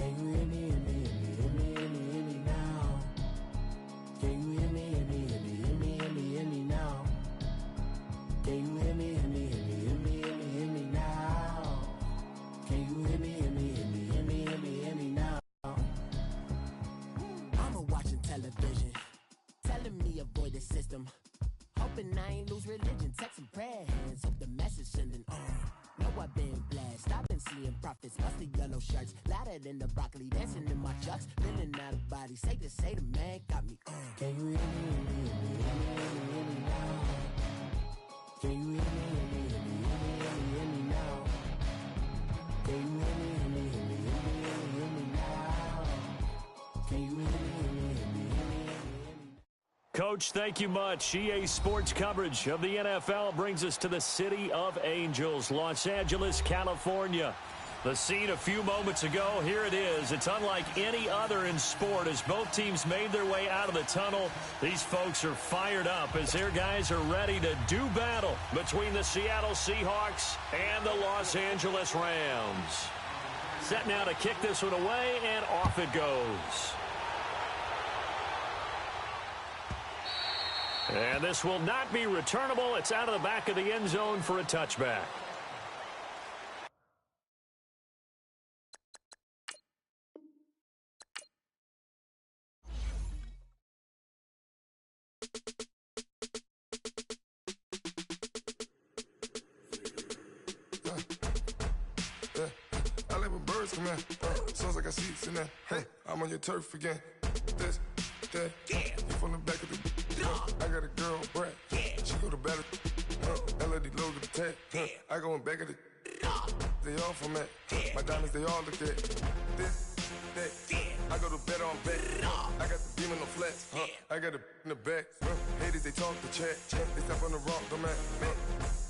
Can you hear me, hear me, hear me, hear me, hear me, hear me now? Can you hear me, hear me, hear me, hear me, hear me, hear me now? Can you hear me, hear me, hear me, hear me, hear me, hear me now? Can you hear me, hear me, hear me, hear me, hear me, hear me now? I'm watching television, telling me avoid the system. Hoping I ain't lose religion, texting prayer hands, hope the message sending on. Know I've been blessed, I've been seeing prophets, musty yellow shirts, louder than the broccoli, dancing in my chucks, feeling out of body, say the man got me on. Can you hear me, hear me, hear me, hear me, hear me, hear me now? Can you hear me, hear me, hear me, hear me, hear me, hear me now? Can you hear me, hear me, hear me, hear me, hear me, hear me now? Can you hear me, hear me, hear me, hear me, hear me, hear me? Coach, thank you much. EA Sports coverage of the NFL brings us to the City of Angels, Los Angeles, California. The scene a few moments ago, here it is. It's unlike any other in sport as both teams made their way out of the tunnel. These folks are fired up as their guys are ready to do battle between the Seattle Seahawks and the Los Angeles Rams. Set now to kick this one away, and off it goes. And this will not be returnable. It's out of the back of the end zone for a touchback. I let my birds come in. Sounds like I see seats in there. Hey, I'm on your turf again. This, that, you from the back of the. I got a girl, Brad. She go to battle. LED logo the tag. I go in back of the. They all from that. My diamonds, they all look at. This, that. I go to bed on bed. I got the beam in the flats. I got it in the back. Haters, they talk the chat. They step on the rock, the man.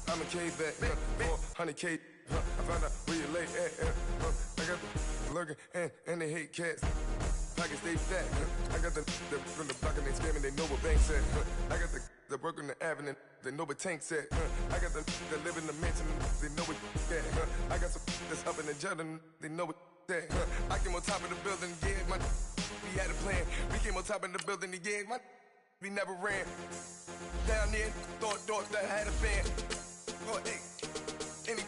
I'm a cave back. 400K. I found out where you lay at. I got the lurking and they hate cats. Pockets stay fat. I got the from the block and they scamming, they know what banks at. I got the work on the avenue, they know what tanks at. I got the live in the mansion, they know what at. I got some that's up in the jungle, they know what that. I came on top of the building, yeah, we had a plan. We came on top of the building, yeah, we never ran. Down there, thought that I had a fan. Oh, hey, any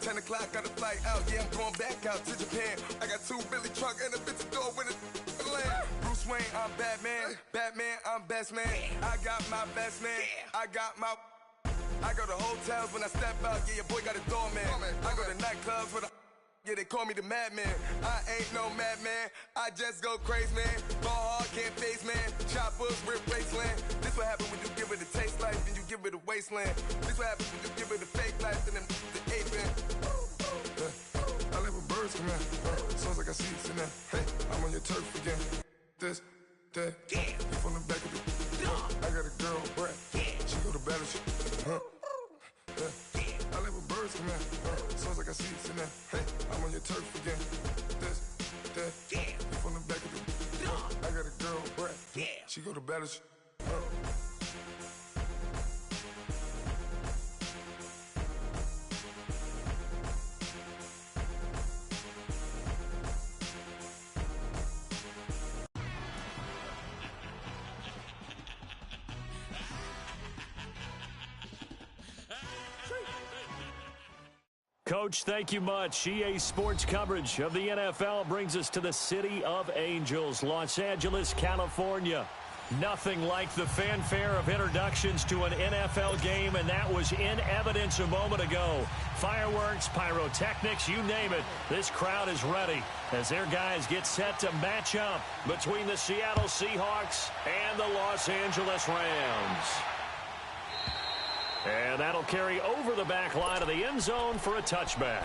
10 o'clock, got a flight out, yeah, I'm going back out to Japan. I got 2 Billy truck and a bitch door with a land. Bruce Wayne, I'm Batman. Batman, I'm best man. I got my best man. I got my. I go to hotels when I step out, yeah, your boy got a doorman. I go to nightclubs with a. Yeah, they call me the madman. I ain't no madman. I just go crazy, man. Ball hard, can't face, man. Choppers, rip wasteland. This what happen when you give it a taste life and you give it a wasteland. This what happen when you give it a fake life and then the ape in. I let my birds come in. Sounds like I see seats in there. Hey, I'm on your turf again. This, that, you from the back of the. I got a girl, Brad. She go to battle. I let my birds come in. Sounds like I see seats in there. Hey, I'm on your turf again. This, that, you from the back of the. I got a girl, Brad. She go to battle. Coach, thank you much. EA Sports coverage of the NFL brings us to the City of Angels, Los Angeles, California. Nothing like the fanfare of introductions to an NFL game, and that was in evidence a moment ago. Fireworks, pyrotechnics, you name it. This crowd is ready as their guys get set to match up between the Seattle Seahawks and the Los Angeles Rams. And that'll carry over the back line of the end zone for a touchback.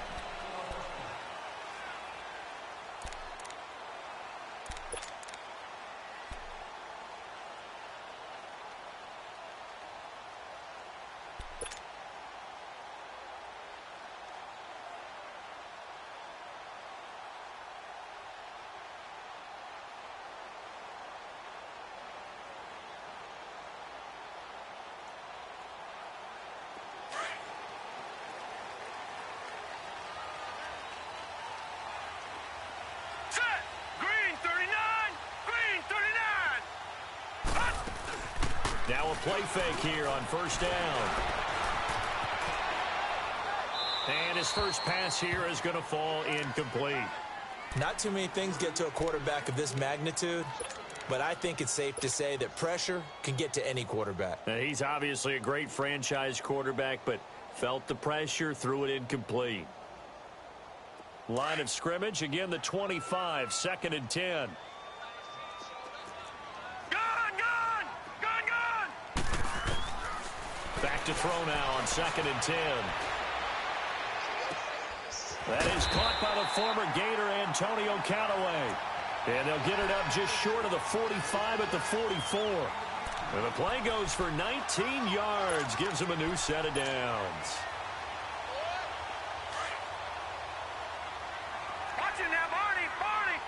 Now a play fake here on first down. And his first pass here is going to fall incomplete. Not too many things get to a quarterback of this magnitude, but I think it's safe to say that pressure can get to any quarterback. Now, he's obviously a great franchise quarterback, but felt the pressure, threw it incomplete. Line of scrimmage, again the 25, 2nd and 10. Back to throw now on 2nd and 10. That is caught by the former Gator Antonio Callaway. And they'll get it up just short of the 45 at the 44. And the play goes for 19 yards, gives him a new set of downs. Watch it now, Barney, Barney.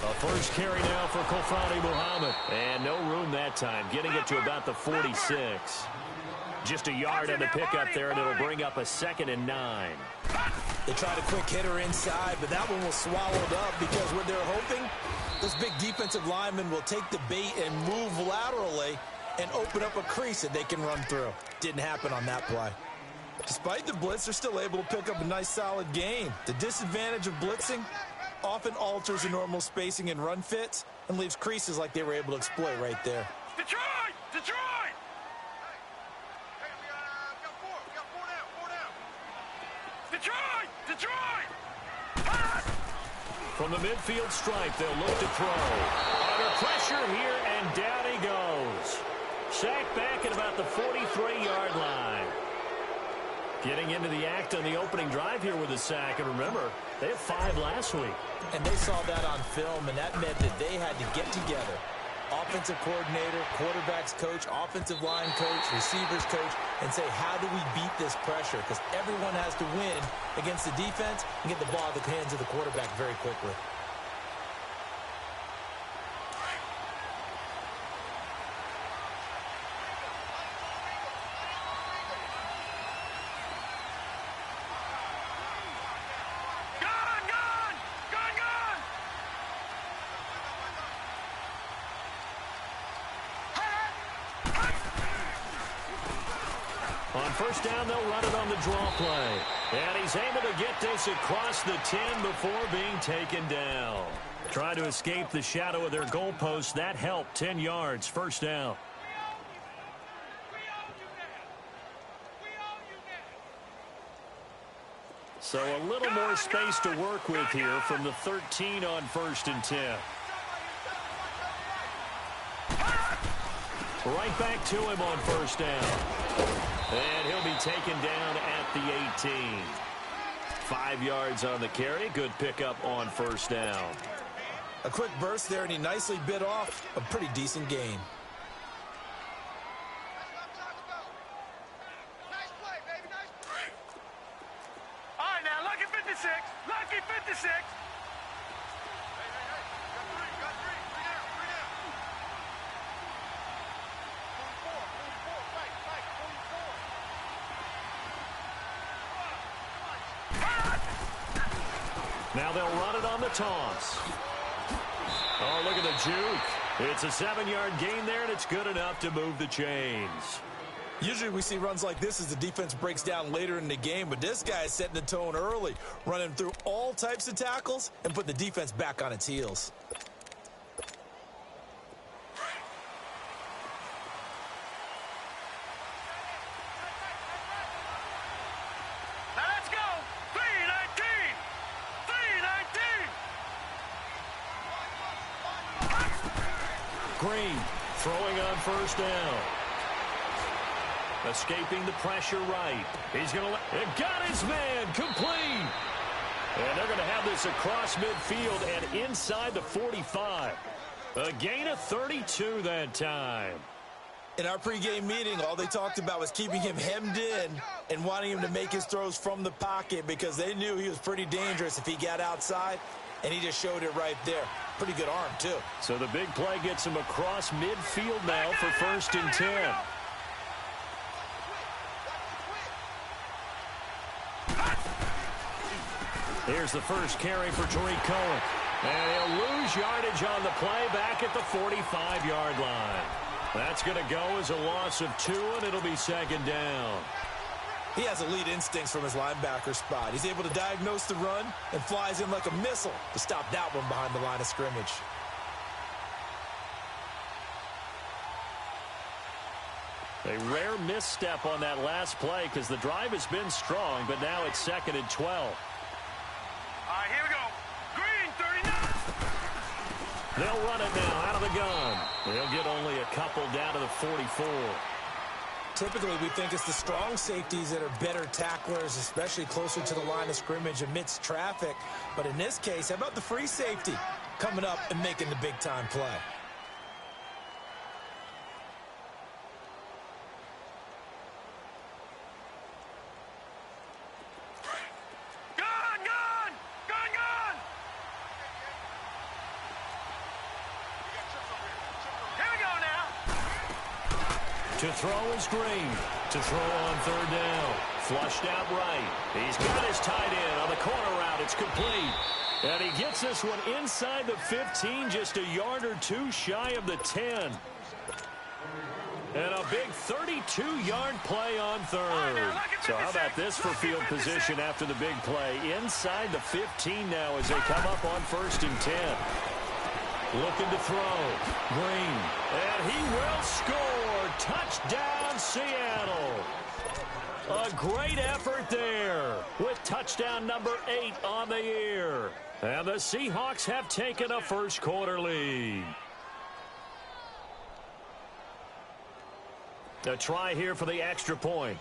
A first carry now for Kofani Muhammad. And no room that time, getting it to about the 46. Just a yard on the pickup there, and it'll bring up a 2nd and 9. They tried a quick hitter inside, but that one was swallowed up because what they're hoping, this big defensive lineman will take the bait and move laterally and open up a crease that they can run through. Didn't happen on that play. Despite the blitz, they're still able to pick up a nice solid gain. The disadvantage of blitzing often alters the normal spacing and run fits and leaves creases like they were able to exploit right there. Detroit! Detroit! Detroit! Detroit! From the midfield stripe, they'll look to throw. Under pressure here, and down he goes. Sacked back at about the 43-yard line. Getting into the act on the opening drive here with a sack. And remember, they had 5 last week. And they saw that on film, and that meant that they had to get together. Offensive coordinator, quarterbacks coach, offensive line coach, receivers coach, and say, how do we beat this pressure? Because everyone has to win against the defense and get the ball in the hands of the quarterback very quickly. On first down, they'll run it on the draw play. And he's able to get this across the 10 before being taken down. Trying to escape the shadow of their goalpost. That helped. 10 yards, first down. So a little more space to work with here from the 13 on 1st and 10. Right back to him on first down. And he'll be taken down at the 18. 5 yards on the carry. Good pickup on first down. A quick burst there, and he nicely bit off a pretty decent gain. Nice play, baby, nice play. All right, now, lucky 56. Lucky 56. Got three. Three down. Now they'll run it on the toss. Oh, look at the juke. It's a 7-yard gain there, and it's good enough to move the chains. Usually we see runs like this as the defense breaks down later in the game, but this guy is setting the tone early, running through all types of tackles and putting the defense back on its heels. Green throwing on first down. Escaping the pressure right. He's going to let... got his man complete. And they're going to have this across midfield and inside the 45. A gain of 32 that time. In our pregame meeting, all they talked about was keeping him hemmed in and wanting him to make his throws from the pocket because they knew he was pretty dangerous if he got outside, and he just showed it right there. Pretty good arm, too. So the big play gets him across midfield now for 1st and 10. Here's the first carry for Tariq Cohen. And he'll lose yardage on the play back at the 45-yard line. That's going to go as a loss of 2, and it'll be second down. He has elite instincts from his linebacker spot. He's able to diagnose the run and flies in like a missile to stop that one behind the line of scrimmage. A rare misstep on that last play because the drive has been strong, but now it's 2nd and 12. All right, here we go. Green, 39. They'll run it now out of the gun. They'll get only a couple down to the 44. Typically, we think it's the strong safeties that are better tacklers, especially closer to the line of scrimmage amidst traffic. But in this case, how about the free safety coming up and making the big-time play? To throw is Green. To throw on 3rd down. Flushed out right. He's got his tight end on the corner route. It's complete. And he gets this one inside the 15, just a yard or 2 shy of the 10. And a big 32-yard play on 3rd. So how about this for field position after the big play? Inside the 15 now as they come up on 1st and 10. Looking to throw. Green. And he will score. Touchdown, Seattle. A great effort there with touchdown number 8 on the year. And the Seahawks have taken a first-quarter lead. A try here for the extra point.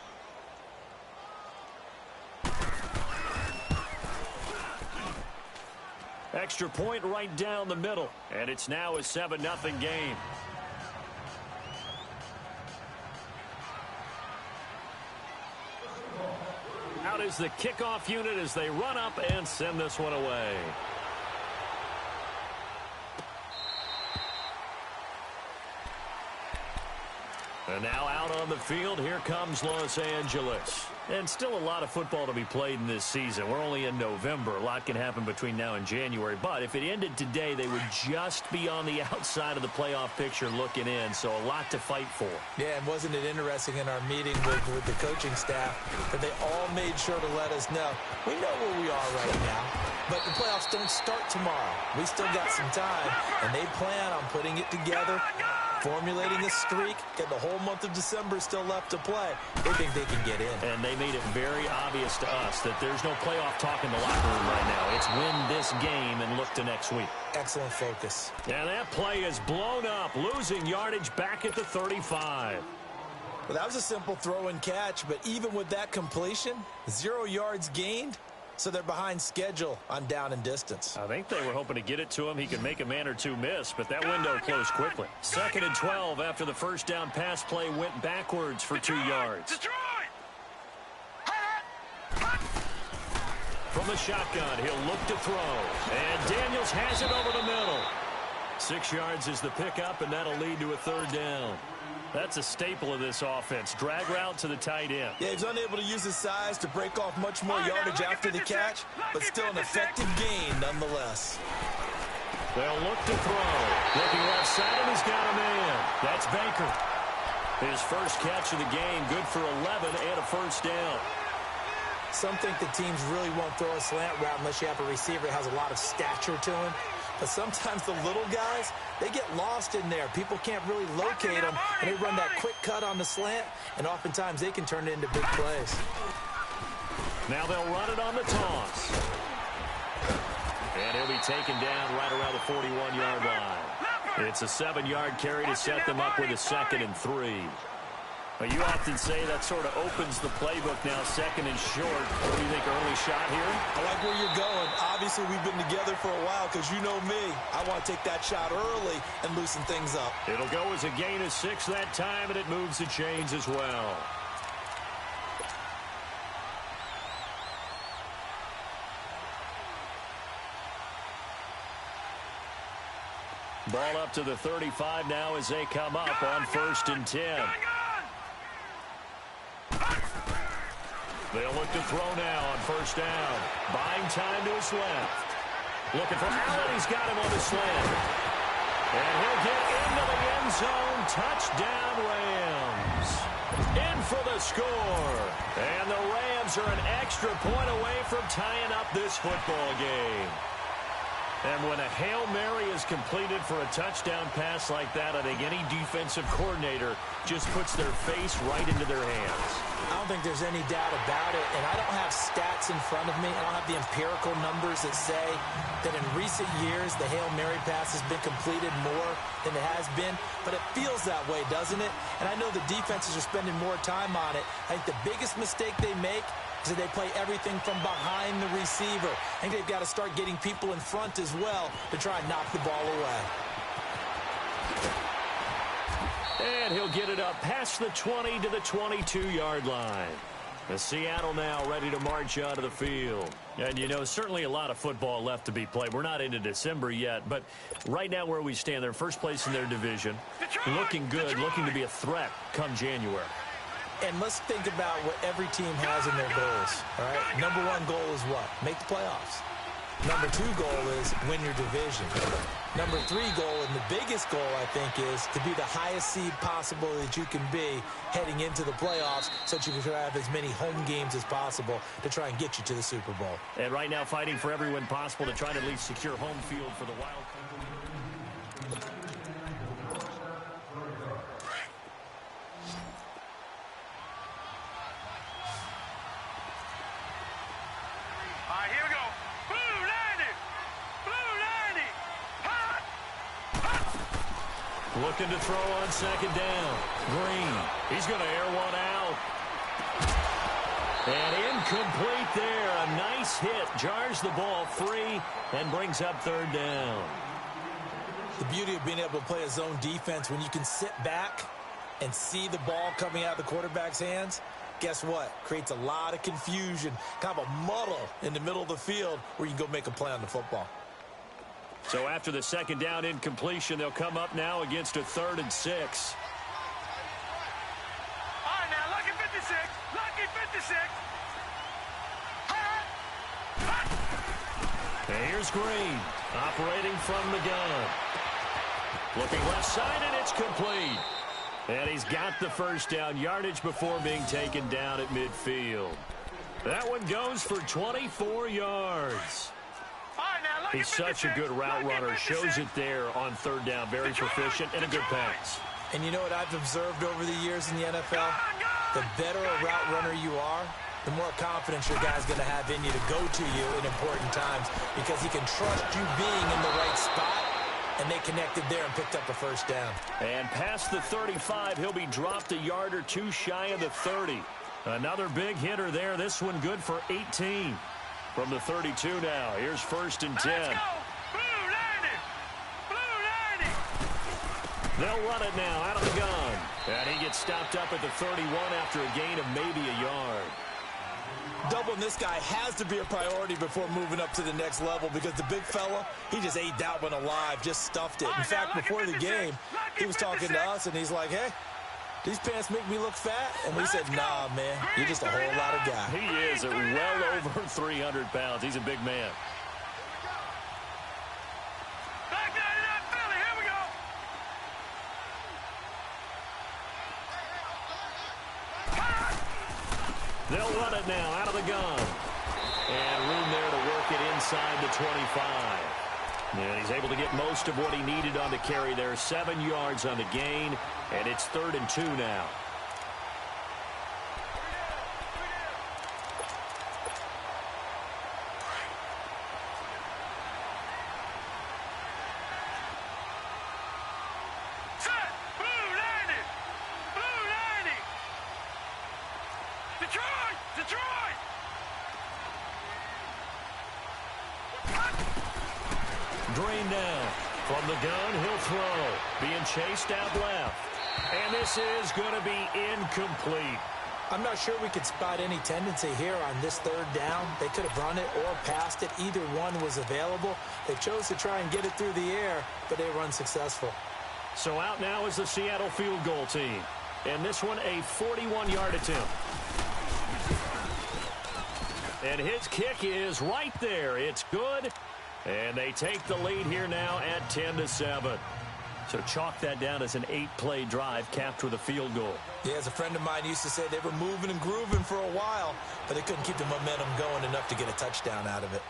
Extra point right down the middle. And it's now a 7-0 game. Out is the kickoff unit as they run up and send this one away. And now out on the field, here comes Los Angeles. And still a lot of football to be played in this season. We're only in November. A lot can happen between now and January. But if it ended today, they would just be on the outside of the playoff picture looking in. So a lot to fight for. Yeah, and wasn't it interesting in our meeting with the coaching staff that they all made sure to let us know, we know where we are right now, but the playoffs don't start tomorrow. We still got some time, and they plan on putting it together, formulating a streak, get the whole month of December still left to play. They think they can get in. And they made it very obvious to us that there's no playoff talk in the locker room right now. It's win this game and look to next week. Excellent focus. And that play is blown up, losing yardage back at the 35. Well, that was a simple throw and catch, but even with that completion, 0 yards gained. So they're behind schedule on down and distance. I think they were hoping to get it to him. He could make a man or two miss, but that window closed quickly. 2nd and 12 after the first down pass play went backwards for 2 yards. From the shotgun, he'll look to throw. And Daniels has it over the middle. 6 yards is the pickup, and that'll lead to a 3rd down. That's a staple of this offense. Drag route to the tight end. Yeah, he's unable to use his size to break off much more yardage after the catch, but still an effective gain nonetheless. They'll look to throw. Looking left side, and he's got a man. That's Baker. His first catch of the game, good for 11 and a first down. Some think the teams really won't throw a slant route unless you have a receiver that has a lot of stature to him. But sometimes the little guys, they get lost in there. People can't really locate them, and they run that quick cut on the slant, and oftentimes they can turn it into big plays. Now they'll run it on the toss. And he'll be taken down right around the 41-yard line. It's a 7-yard carry to set them up with a 2nd and 3. Well, you often say that sort of opens the playbook now, 2nd and short. What do you think, early shot here? I like where you're going. Obviously, we've been together for a while because you know me. I want to take that shot early and loosen things up. It'll go as a gain of 6 that time, and it moves the chains as well. Ball up to the 35 now as they come up on 1st and 10. They'll look to throw now on first down. Buying time to his left. Looking for Allen. He's got him on the slant. And he'll get into the end zone. Touchdown, Rams. In for the score. And the Rams are an extra point away from tying up this football game. And when a Hail Mary is completed for a touchdown pass like that, I think any defensive coordinator just puts their face right into their hands. I don't think there's any doubt about it, and I don't have stats in front of me. I don't have the empirical numbers that say that in recent years the Hail Mary pass has been completed more than it has been, but it feels that way, doesn't it? And I know the defenses are spending more time on it. I think the biggest mistake they make is that they play everything from behind the receiver. I think they've got to start getting people in front as well to try and knock the ball away. And he'll get it up past the 20 to the 22-yard line. The Seattle now ready to march out of the field. And, you know, certainly a lot of football left to be played. We're not into December yet, but right now where we stand, they're first place in their division. Looking good, looking to be a threat come January. And let's think about what every team has in their goals, all right? Number one goal is what? Make the playoffs. Number two goal is win your division. Number three goal, and the biggest goal, I think, is to be the highest seed possible that you can be heading into the playoffs so that you can have as many home games as possible to try and get you to the Super Bowl. And right now fighting for every win possible to try to at least secure home field for the Wild Card. Looking to throw on second down. Green. He's going to air one out. And incomplete there. A nice hit. Jars the ball free and brings up third down. The beauty of being able to play a zone defense when you can sit back and see the ball coming out of the quarterback's hands, guess what? Creates a lot of confusion, kind of a muddle in the middle of the field where you can go make a play on the football. So after the second down incompletion, they'll come up now against a 3rd and 6. All right, now, lucky 56. Lucky 56. And here's Green, operating from the gun. Looking left side, and it's complete. And he's got the first down, yardage before being taken down at midfield. That one goes for 24 yards. He's such a good route runner. Shows it there on third down. Very proficient and a good pass. And you know what I've observed over the years in the NFL? The better a route runner you are, the more confidence your guy's going to have in you to go to you in important times because he can trust you being in the right spot, and they connected there and picked up the first down. And past the 35, he'll be dropped a yard or two shy of the 30. Another big hitter there. This one good for 18. From the 32 now. Here's 1st and 10. Let's go. Blue 90. Blue 90. They'll run it now out of the gun. And he gets stopped up at the 31 after a gain of maybe a yard. Doubling this guy has to be a priority before moving up to the next level because the big fella, he just ate that one alive, just stuffed it. In fact, before the game, he was talking to us, and he's like, hey, these pants make me look fat? And we said, nah, man, you're just a whole lot of guy. He is at well over 300 pounds. He's a big man. Back 99 Philly, here we go. They'll run it now out of the gun. And room there to work it inside the 25. And he's able to get most of what he needed on the carry there. 7 yards on the gain, and it's 3rd and 2 now. Set. Blue 90. Blue 90. Detroit. Detroit. Green down. From the gun, he'll throw. Being chased out left. And this is going to be incomplete. I'm not sure we could spot any tendency here on this 3rd down. They could have run it or passed it. Either one was available. They chose to try and get it through the air, but they were unsuccessful. So out now is the Seattle field goal team. And this one, a 41-yard attempt. And his kick is right there. It's good. And they take the lead here now at 10-7. So chalk that down as an 8-play drive capped with a field goal. Yeah, as a friend of mine used to say, they were moving and grooving for a while, but they couldn't keep the momentum going enough to get a touchdown out of it.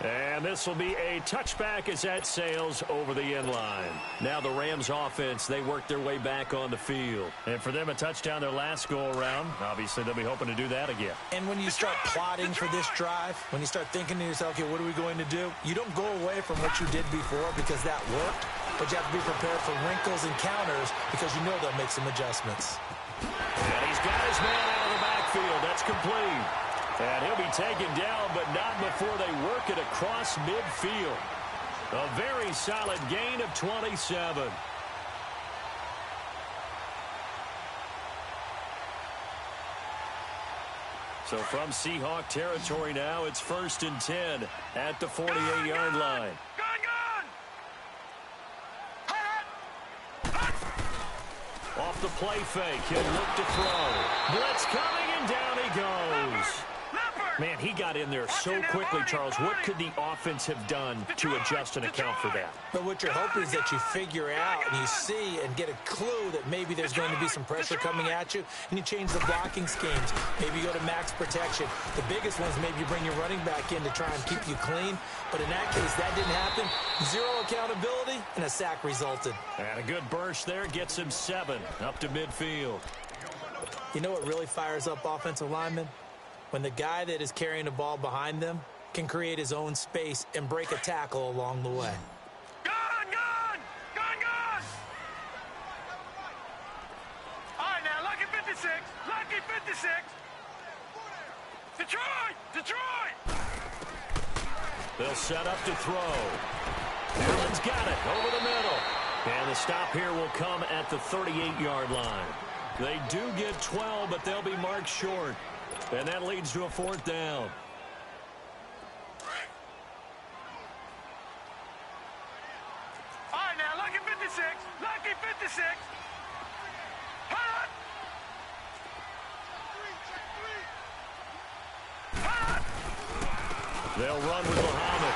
And this will be a touchback as that sails over the end line. Now the Rams offense, they work their way back on the field. And for them, a touchdown their last go-around. Obviously, they'll be hoping to do that again. And when you start plotting for this drive, when you start thinking to yourself, okay, what are we going to do? You don't go away from what you did before because that worked, but you have to be prepared for wrinkles and counters because you know they'll make some adjustments. And he's got his man out of the backfield. That's complete. And he'll be taken down, but not before they work it across midfield. A very solid gain of 27. So from Seahawk territory now, it's 1st and 10 at the 48-yard line. Off the play fake, he'll look to throw. Blitz coming, and down he goes. Man, he got in there so quickly, Charles. What could the offense have done to adjust and account for that? But what you're hoping is that you figure out and you see and get a clue that maybe there's going to be some pressure coming at you, and you change the blocking schemes. Maybe you go to max protection. The biggest ones, maybe you bring your running back in to try and keep you clean. But in that case, that didn't happen. Zero accountability, and a sack resulted. And a good burst there gets him 7 up to midfield. You know what really fires up offensive linemen? When the guy that is carrying the ball behind them can create his own space and break a tackle along the way. Gun! All right, now, lucky 56. Lucky 56. Detroit! They'll set up to throw. Allen's got it over the middle. And the stop here will come at the 38-yard line. They do get 12, but they'll be marked short. And that leads to a 4th down. All right, now, lucky 56. Lucky 56. Hut! They'll run with Muhammad.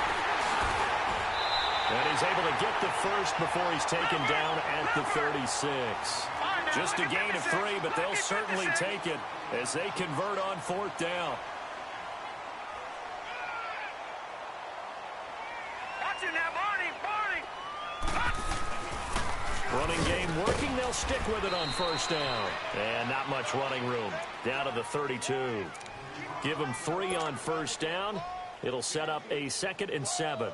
And he's able to get the first before he's taken down at the 36. Just a gain of 3, but they'll certainly take it as they convert on 4th down. Watching that, Barney! Running game working. They'll stick with it on 1st down. And not much running room. Down to the 32. Give them 3 on 1st down. It'll set up a 2nd and 7.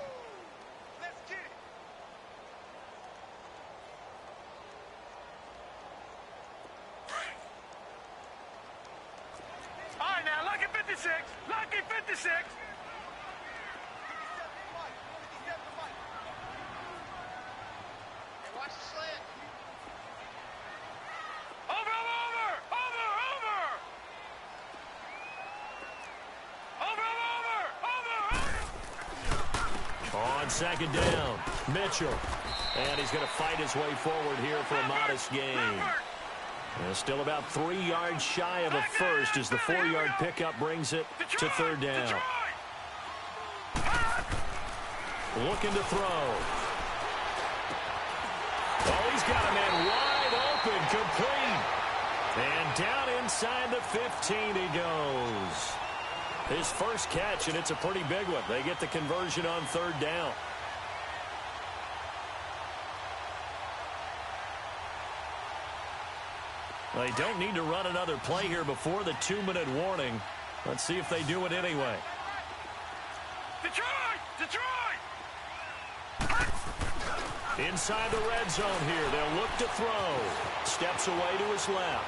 Lucky 56. Watch the slant. Over. On 2nd down, Mitchell. And he's going to fight his way forward here for a modest gain. And still about 3 yards shy of a first as the 4-yard pickup brings it to 3rd down. Looking to throw. Oh, he's got a man wide open, complete. And down inside the 15 he goes. His first catch, and it's a pretty big one. They get the conversion on 3rd down. They don't need to run another play here before the 2-minute warning. Let's see if they do it anyway. Detroit! Inside the red zone here. They'll look to throw. Steps away to his left.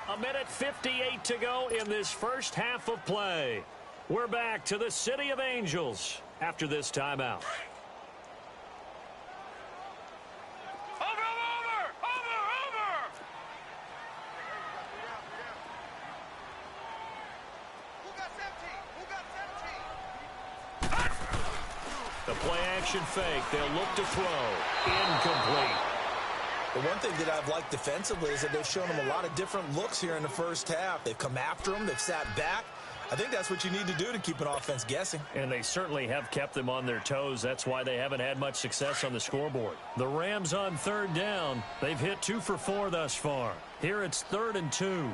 A minute 58 to go in this first half of play. We're back to the City of Angels after this timeout. The play action fake. They'll look to throw. Incomplete. The one thing that I've liked defensively is that they've shown them a lot of different looks here in the first half. They've come after them. They've sat back. I think that's what you need to do to keep an offense guessing. And they certainly have kept them on their toes. That's why they haven't had much success on the scoreboard. The Rams on third down. They've hit 2 for 4 thus far. Here it's 3rd and 2.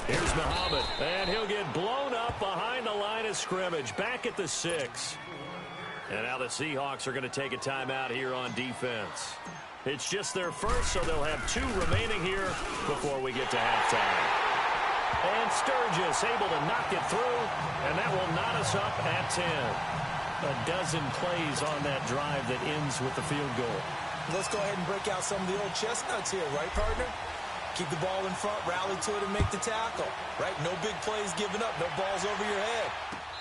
Here's Muhammad, and he'll get blown up behind the line of scrimmage, back at the 6. And now the Seahawks are going to take a timeout here on defense. It's just their first, so they'll have 2 remaining here before we get to halftime. And Sturgis able to knock it through, and that will knot us up at 10. A dozen plays on that drive that ends with the field goal. Let's go ahead and break out some of the old chestnuts here, right, partner? Keep the ball in front, rally to it, and make the tackle, right? No big plays given up, no balls over your head.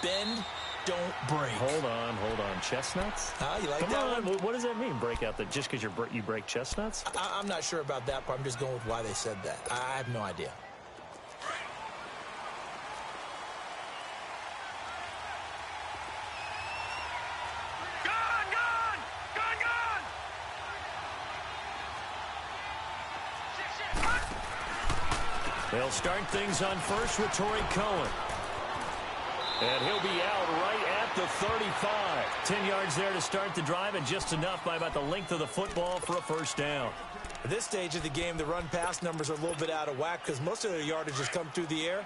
Bend, don't break. Hold on. Chestnuts? You like Come that on. one? What does that mean, break out? That just because you break chestnuts? I'm not sure about that part. I'm just going with why they said that. I have no idea. They'll start things on first with Torrey Cohen. And he'll be out right at the 35. 10 yards there to start the drive, and just enough by about the length of the football for a first down. At this stage of the game, the run-pass numbers are a little bit out of whack because most of their yardage has come through the air.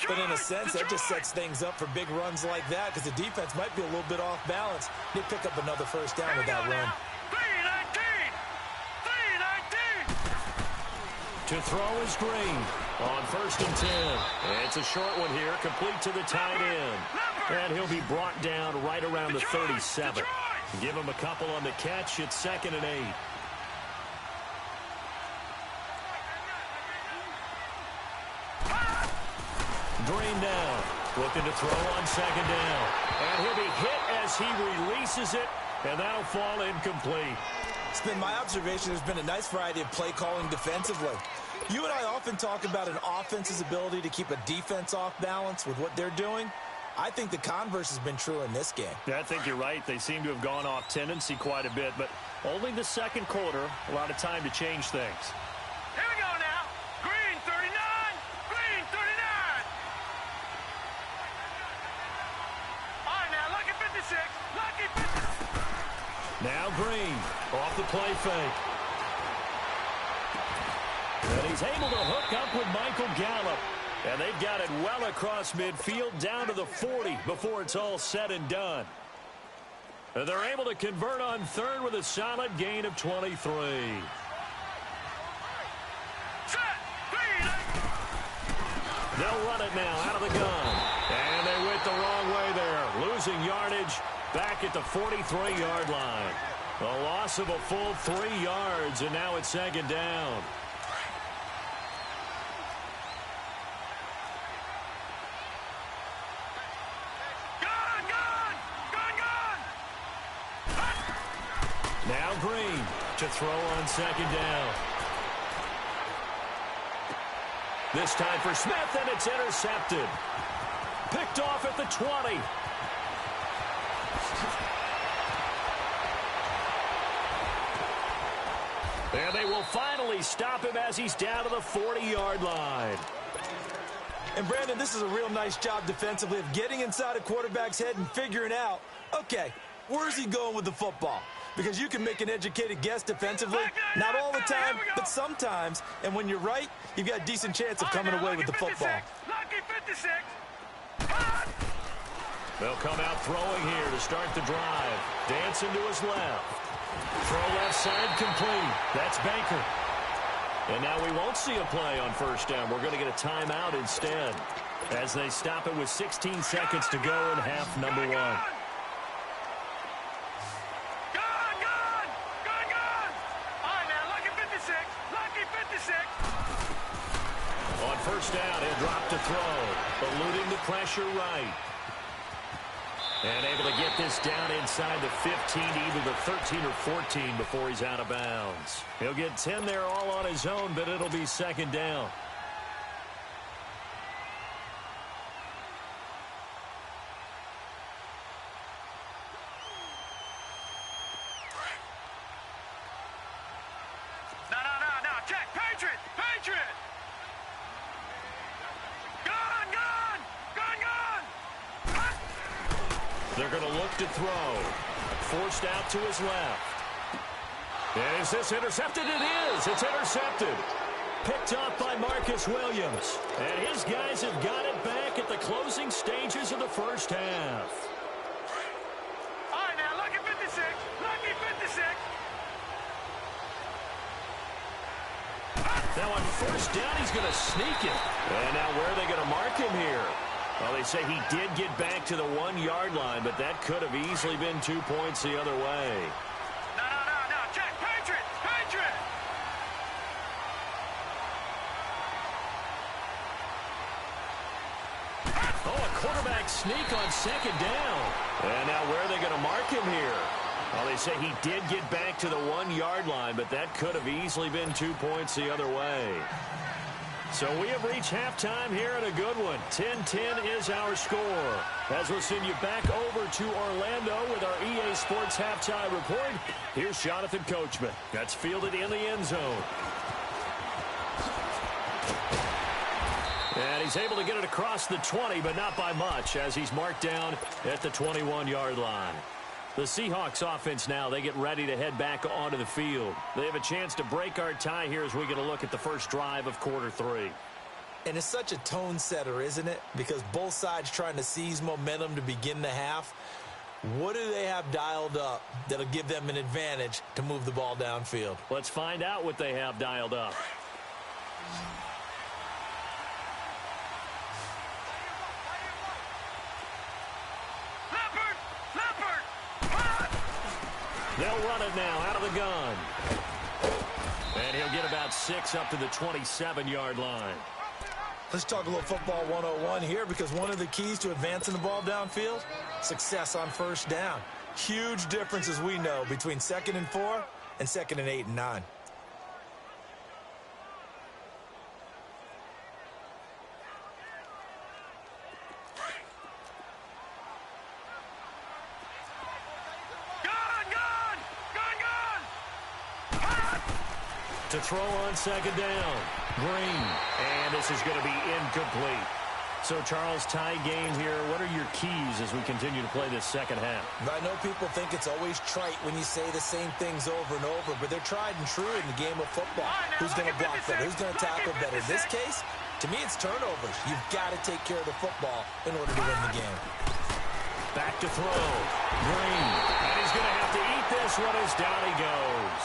But in a sense, that just sets things up for big runs like that because the defense might be a little bit off balance. They pick up another first down with that run. 3-19. To throw is Green on 1st and 10. And it's a short one here, complete to the tight end. And he'll be brought down right around the 37. Give him a couple on the catch. It's 2nd and 8. Green down, looking to throw on 2nd down. And he'll be hit as he releases it, and that'll fall incomplete. It's been my observation there's been a nice variety of play calling defensively. You and I often talk about an offense's ability to keep a defense off balance with what they're doing. I think the converse has been true in this game. Yeah, I think you're right. They seem to have gone off tendency quite a bit, but only the second quarter, a lot of time to change things. Here we go now. Green 39. Green 39. All right, now, lucky 56. Lucky 56. Now Green off the play fake. And he's able to hook up with Michael Gallup. And they've got it well across midfield down to the 40 before it's all said and done. And they're able to convert on 3rd with a solid gain of 23. They'll run it now out of the gun. And they went the wrong way there, losing yardage back at the 43-yard line. A loss of a full 3 yards, and now it's 2nd down. Now Green to throw on 2nd down. This time for Smith, and it's intercepted. Picked off at the 20. And they will finally stop him as he's down to the 40-yard line. And, Brandon, this is a real nice job defensively of getting inside a quarterback's head and figuring out, okay, where's he going with the football? Because you can make an educated guess defensively, not all the time, but sometimes. And when you're right, you've got a decent chance of coming away with the football. Lucky 56. They'll come out throwing here to start the drive. Dancing to his left. Throw left side complete. That's Baker. And now we won't see a play on 1st down. We're going to get a timeout instead as they stop it with 16 seconds to go in half number 1. On 1st down, he'll drop to throw, eluding the pressure right. And able to get this down inside the 15, either the 13 or 14 before he's out of bounds. He'll get 10 there all on his own, but it'll be 2nd down. They're going to look to throw. Forced out to his left. And is this intercepted? It is. It's intercepted. Picked off by Marcus Williams. And his guys have got it back at the closing stages of the first half. All right, now, lucky 56. Lucky 56. Now on first down, he's going to sneak it. And now where are they going to mark him here? Well, they say he did get back to the 1-yard line, but that could have easily been 2 points the other way. No. Check. Patriot. Oh, a quarterback sneak on second down. And now where are they going to mark him here? Well, they say he did get back to the 1-yard line, but that could have easily been 2 points the other way. So we have reached halftime here in a good one. 10-10 is our score. As we'll send you back over to Orlando with our EA Sports Halftime Report, here's Jonathan Coachman. That's fielded in the end zone. And he's able to get it across the 20, but not by much, as he's marked down at the 21-yard line. The Seahawks offense now, they get ready to head back onto the field. They have a chance to break our tie here as we get a look at the first drive of quarter 3. And it's such a tone setter, isn't it? Because both sides trying to seize momentum to begin the half. What do they have dialed up that'll give them an advantage to move the ball downfield? Let's find out what they have dialed up. They'll run it now out of the gun. And he'll get about 6 up to the 27-yard line. Let's talk a little football 101 here, because one of the keys to advancing the ball downfield, success on first down. Huge difference, as we know, between 2nd and 4 and 2nd and 8 and 9. To throw on second down. Green. And this is going to be incomplete. So, Charles, tie game here. What are your keys as we continue to play this second half? I know people think it's always trite when you say the same things over and over, but they're tried and true in the game of football. Who's going to block better? Who's going to tackle better? In this case, to me, it's turnovers. You've got to take care of the football in order to win the game. Back to throw. Green. And he's going to have to eat this one as down he goes.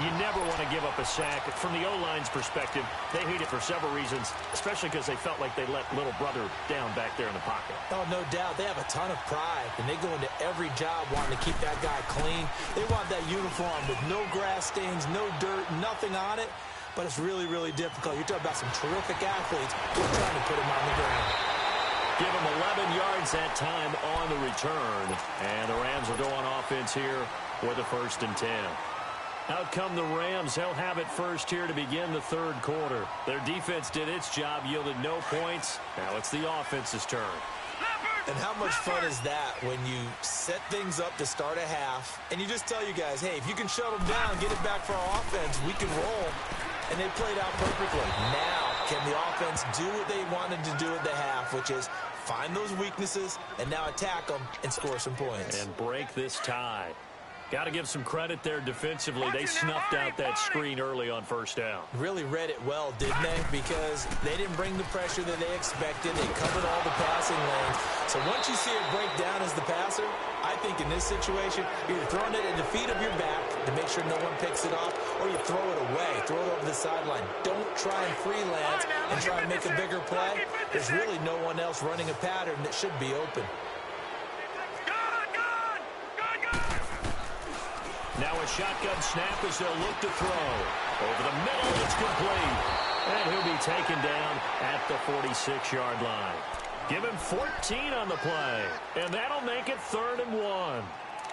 You never want to give up a sack. From the O-line's perspective, they hate it for several reasons, especially because they felt like they let little brother down back there in the pocket. Oh, no doubt. They have a ton of pride, and they go into every job wanting to keep that guy clean. They want that uniform with no grass stains, no dirt, nothing on it, but it's really, really difficult. You're talking about some terrific athletes who are trying to put him on the ground. Give him 11 yards that time on the return, and the Rams will go on offense here with a 1st and 10. Out come the Rams. They'll have it first here to begin the third quarter. Their defense did its job, yielded no points. Now it's the offense's turn. And how much fun is that when you set things up to start a half, and you just tell you guys, hey, if you can shut them down, get it back for our offense, we can roll. And they played out perfectly. Now, can the offense do what they wanted to do at the half, which is find those weaknesses and now attack them and score some points? And break this tie. Got to give some credit there defensively. They snuffed out that screen early on first down. Really read it well, didn't they? Because they didn't bring the pressure that they expected. They covered all the passing lanes. So once you see it break down as the passer, I think in this situation, you're throwing it at the feet of your back to make sure no one picks it off, or you throw it away, throw it over the sideline. Don't try and freelance and try and make a bigger play. There's really no one else running a pattern that should be open. Now a shotgun snap as they'll look to throw. Over the middle, it's complete. And he'll be taken down at the 46-yard line. Give him 14 on the play. And that'll make it 3rd and 1.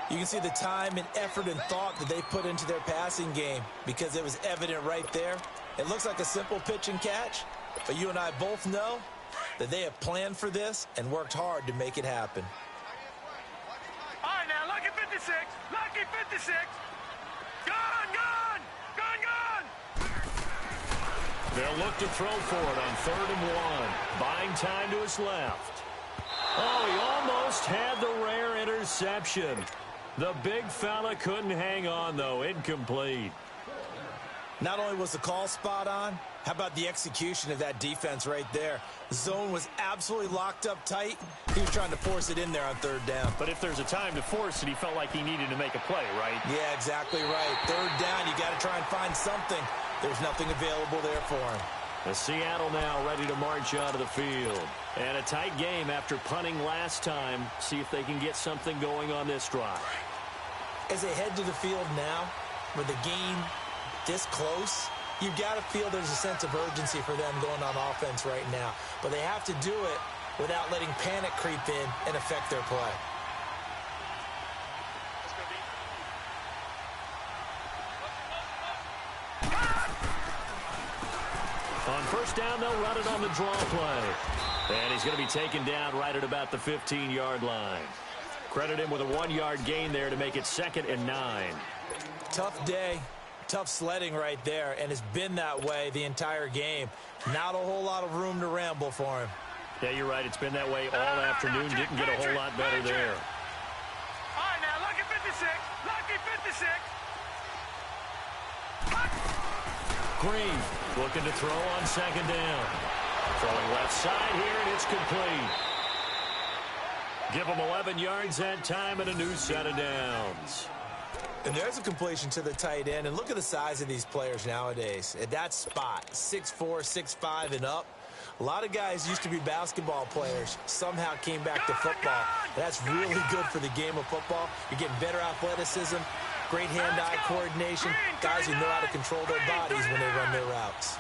You can see the time and effort and thought that they put into their passing game, because it was evident right there. It looks like a simple pitch and catch, but you and I both know that they have planned for this and worked hard to make it happen. All right, now, lucky 56. Lucky 56. Gun! They'll look to throw for it on 3rd and 1. Buying time to his left. Oh, he almost had the rare reception. The big fella couldn't hang on, though. Incomplete. Not only was the call spot on, how about the execution of that defense right there? The zone was absolutely locked up tight. He was trying to force it in there on third down. But if there's a time to force it, he felt like he needed to make a play, right? Yeah, exactly right. Third down, you got to try and find something. There's nothing available there for him. The Seattle now ready to march out of the field. And a tight game after punting last time. See if they can get something going on this drive. As they head to the field now, with the game this close, you've got to feel there's a sense of urgency for them going on offense right now. But they have to do it without letting panic creep in and affect their play. On first down, they'll run it on the draw play. And he's going to be taken down right at about the 15-yard line. Credit him with a 1-yard gain there to make it 2nd and 9. Tough day. Tough sledding right there, and it's been that way the entire game. Not a whole lot of room to ramble for him. Yeah, you're right. It's been that way all afternoon. Didn't get a whole lot better there. All right, now, lucky 56. Lucky 56. Green looking to throw on 2nd down. Throwing left side here, and it's complete. Give him 11 yards that time and a new set of downs. And there's a completion to the tight end. And look at the size of these players nowadays. At that spot, 6'4", 6'5", and up. A lot of guys used to be basketball players. Somehow came back to football. That's really good for the game of football. You're getting better athleticism, great hand-eye coordination, guys who know how to control their bodies when they run their routes.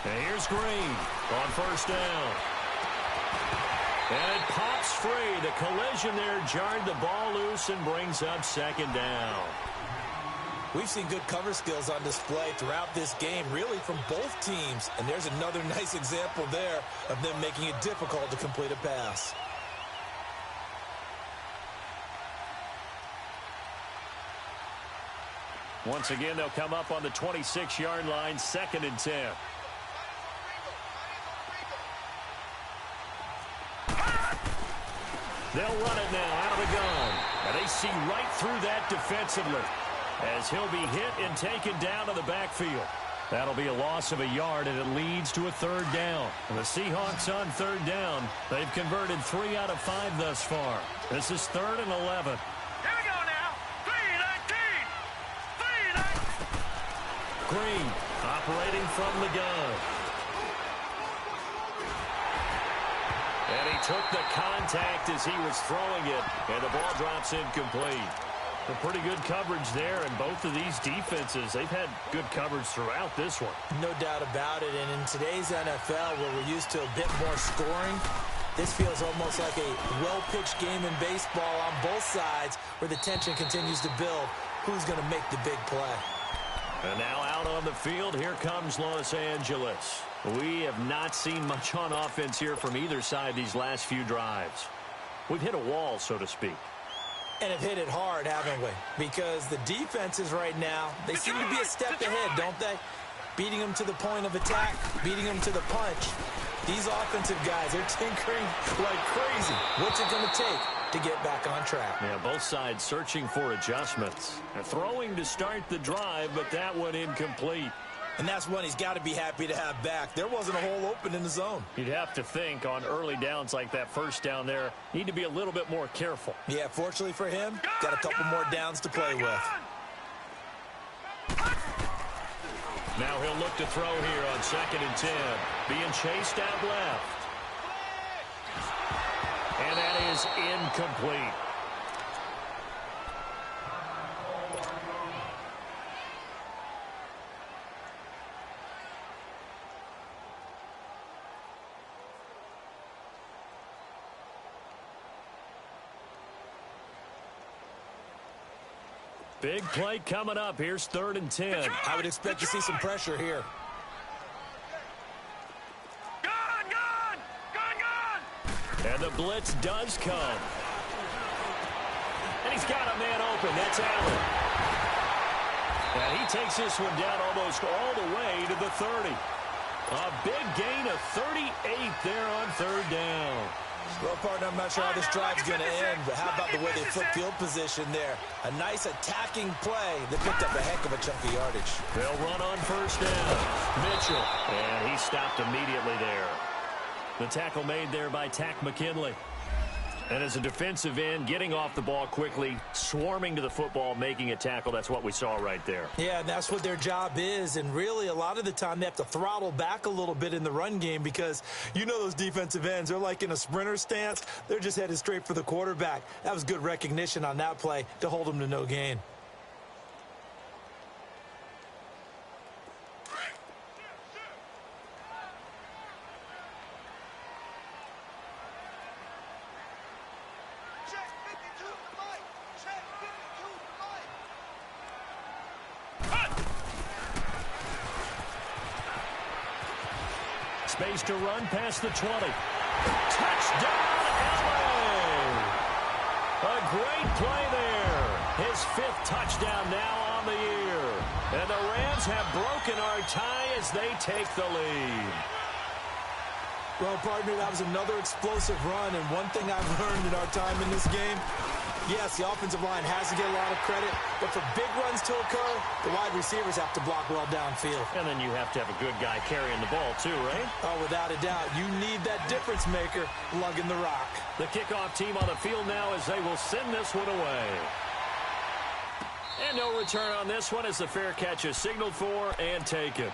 And here's Green on first down. And it pops free. The collision there jarred the ball loose and brings up 2nd down. We've seen good cover skills on display throughout this game, really from both teams. And there's another nice example there of them making it difficult to complete a pass. Once again, they'll come up on the 26-yard line, 2nd and 10. They'll run it now out of the gun. And they see right through that defensively as he'll be hit and taken down to the backfield. That'll be a loss of a yard, and it leads to a 3rd down. And the Seahawks on 3rd down. They've converted 3 out of 5 thus far. This is 3rd and 11. Here we go now. 3-19. 3-19. Green operating from the gun. And he took the contact as he was throwing it, and the ball drops incomplete. A pretty good coverage there, and both of these defenses, they've had good coverage throughout this one. No doubt about it, and in today's NFL, where we're used to a bit more scoring, this feels almost like a well-pitched game in baseball on both sides, where the tension continues to build. Who's going to make the big play? And now out on the field, here comes Los Angeles. We have not seen much on offense here from either side these last few drives. We've hit a wall, so to speak. And have hit it hard, haven't we? Because the defenses right now, they seem to be a step ahead, don't they? Beating them to the point of attack, beating them to the punch. These offensive guys, they're tinkering like crazy. What's it going to take to get back on track? Yeah, both sides searching for adjustments. And throwing to start the drive, but that one incomplete. And that's one he's got to be happy to have back. There wasn't a hole open in the zone. You'd have to think on early downs like that first down there, need to be a little bit more careful. Yeah, fortunately for him, got a couple more downs to play with. Now he'll look to throw here on 2nd and 10. Being chased out left. And that is incomplete. Big play coming up. Here's 3rd and 10. I would expect to see some pressure here. And the blitz does come. And he's got a man open. That's Allen. And he takes this one down almost all the way to the 30. A big gain of 38 there on 3rd down. Well, partner, I'm not sure how this drive's going to end, but how about the way they flip field position there? A nice attacking play that picked up a heck of a chunk of yardage. They'll run on first down. Mitchell, and he stopped immediately there. The tackle made there by Tack McKinley. And as a defensive end, getting off the ball quickly, swarming to the football, making a tackle, that's what we saw right there. Yeah, and that's what their job is. And really, a lot of the time, they have to throttle back a little bit in the run game because you know those defensive ends, they're like in a sprinter stance. They're just headed straight for the quarterback. That was good recognition on that play to hold them to no gain. Space to run past the 20. Touchdown, LA! A great play there. His 5th touchdown now on the year. And the Rams have broken our tie as they take the lead. Well, partner, that was another explosive run. And one thing I've learned in our time in this game, yes, the offensive line has to get a lot of credit, but for big runs to occur, the wide receivers have to block well downfield. And then you have to have a good guy carrying the ball too, right? Oh, without a doubt. You need that difference maker lugging the rock. The kickoff team on the field now as they will send this one away. And no return on this one as the fair catch is signaled for and taken.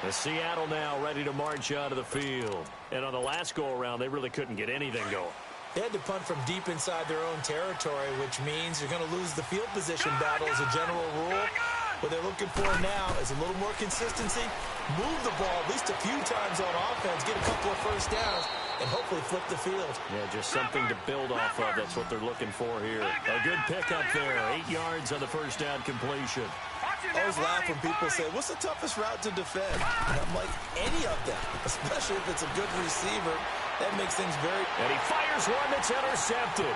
The Seattle now ready to march out of the field. And on the last go-around, they really couldn't get anything going. They had to punt from deep inside their own territory, which means you're going to lose the field position battle as a general rule. What they're looking for now is a little more consistency, move the ball at least a few times on offense, get a couple of first downs, and hopefully flip the field. Yeah, just something to build off of. That's what they're looking for here. A good pickup there. 8 yards on the first down completion. I always laugh when people say, what's the toughest route to defend? And I'm like, any of them, especially if it's a good receiver. That makes things very... And he fires one that's intercepted.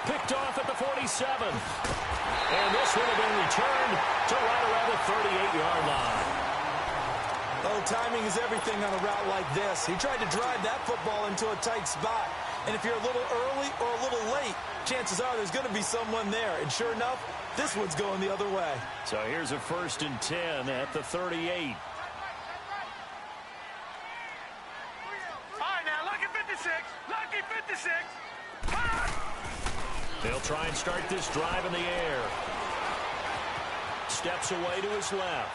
Picked off at the 47. And this would have been returned to right around the 38-yard line. Oh, timing is everything on a route like this. He tried to drive that football into a tight spot. And if you're a little early or a little late, chances are there's going to be someone there. And sure enough, this one's going the other way. So here's a 1st and 10 at the 38. Lucky 56. They'll try and start this drive in the air. Steps away to his left.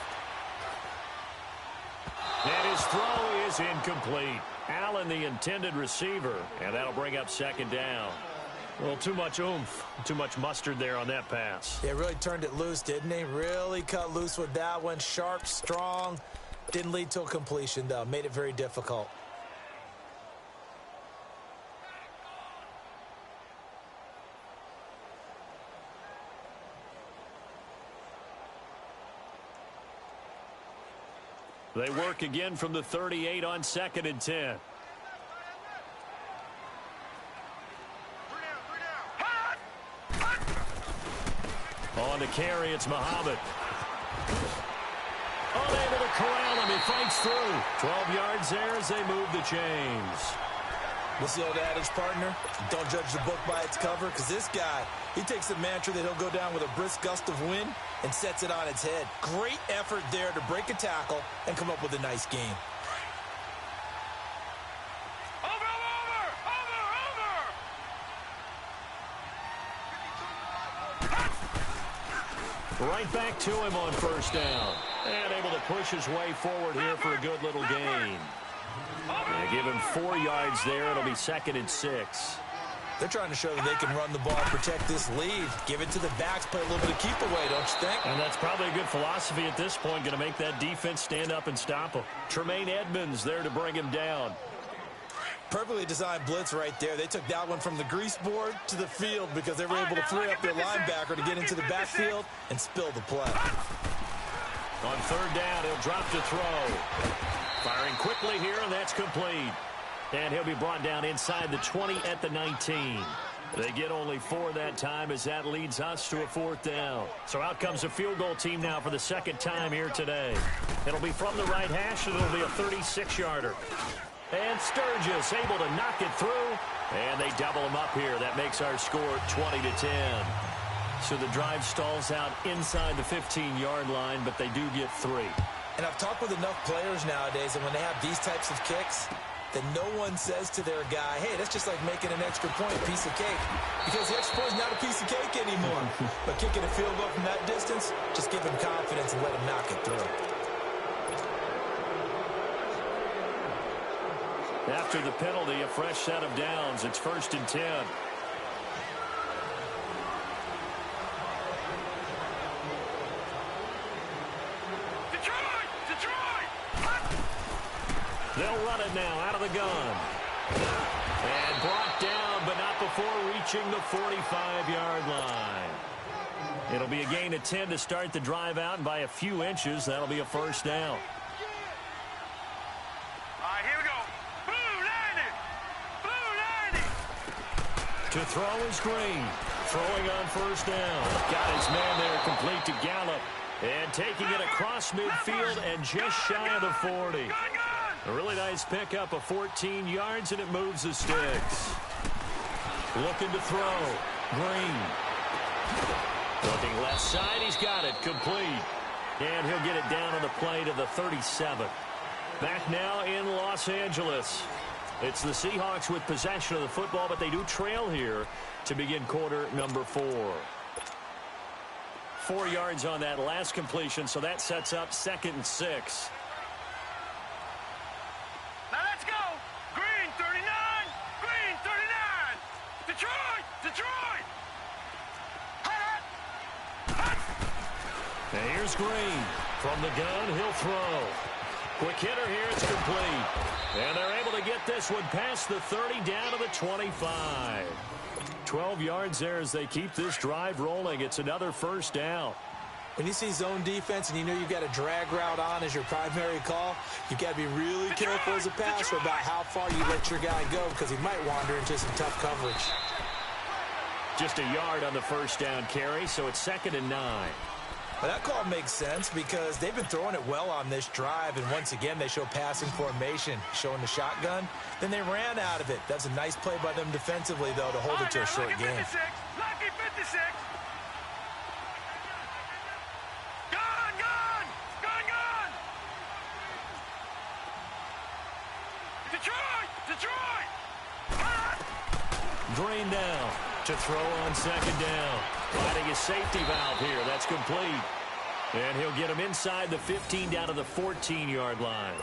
And his throw is incomplete. Allen, the intended receiver, and that'll bring up 2nd down. Well, too much oomph, too much mustard there on that pass. Yeah, really turned it loose, didn't he? Really cut loose with that one. Sharp, strong. Didn't lead to a completion, though. Made it very difficult. They work again from the 38 on 2nd and 10. On to carry, it's Muhammad. Unable to corral him, he fights through. 12 yards there as they move the chains. What's the old adage, partner? Don't judge the book by its cover, because this guy, he takes the mantra that he'll go down with a brisk gust of wind and sets it on its head. Great effort there to break a tackle and come up with a nice game. Right back to him on 1st down. And able to push his way forward here for a good little gain. And give him 4 yards there. It'll be 2nd and 6. They're trying to show that they can run the ball, protect this lead. Give it to the backs, play a little bit of keep away, don't you think? And that's probably a good philosophy at this point. Going to make that defense stand up and stop him. Tremaine Edmonds there to bring him down. Perfectly designed blitz right there. They took that one from the grease board to the field because they were able to free up their linebacker to get into the backfield and spill the play. On 3rd down, he'll drop to throw. Firing quickly here, and that's complete. And he'll be brought down inside the 20 at the 19. They get only 4 that time as that leads us to a 4th down. So out comes a field goal team now for the 2nd time here today. It'll be from the right hash, and it'll be a 36-yarder. And Sturgis able to knock it through. And they double him up here. That makes our score 20-10. So the drive stalls out inside the 15-yard line, but they do get 3. And I've talked with enough players nowadays, and when they have these types of kicks, that no one says to their guy, hey, that's just like making an extra point, piece of cake. Because the extra point is not a piece of cake anymore. But kicking a field goal from that distance, just give him confidence and let him knock it through. After the penalty, a fresh set of downs. It's 1st and 10. They'll run it now out of the gun. And brought down, but not before reaching the 45-yard line. It'll be a gain of 10 to start the drive out, and by a few inches, that'll be a first down. All right, here we go. Blue 90. To throw is Green. Throwing on first down. Got his man there complete to Gallup. And taking it across midfield and just shy of the 40. A really nice pickup of 14 yards, and it moves the sticks. Looking to throw. Green. Looking left side. He's got it. Complete. And he'll get it down on the play to the 37. Back now in Los Angeles. It's the Seahawks with possession of the football, but they do trail here to begin quarter number 4. 4 yards on that last completion, so that sets up 2nd and 6. Now let's go. Green 39. Green 39. Detroit. Detroit. And here's Green. From the gun, he'll throw. Quick hitter here, it's complete. And they're able to get this one past the 30 down to the 25. 12 yards there as they keep this drive rolling. It's another first down. When you see zone defense and you know you've got a drag route on as your primary call, you've got to be really careful as a passer about how far you let your guy go because he might wander into some tough coverage. Just a yard on the first down carry, so it's 2nd and 9. Well, that call makes sense because they've been throwing it well on this drive, and once again, they show passing formation, showing the shotgun. Then they ran out of it. That's a nice play by them defensively, though, to hold it to a short game. Lucky 56. Gun. Detroit. Green down to throw on 2nd down. Finding a safety valve here. That's complete. And he'll get him inside the 15 down to the 14-yard line.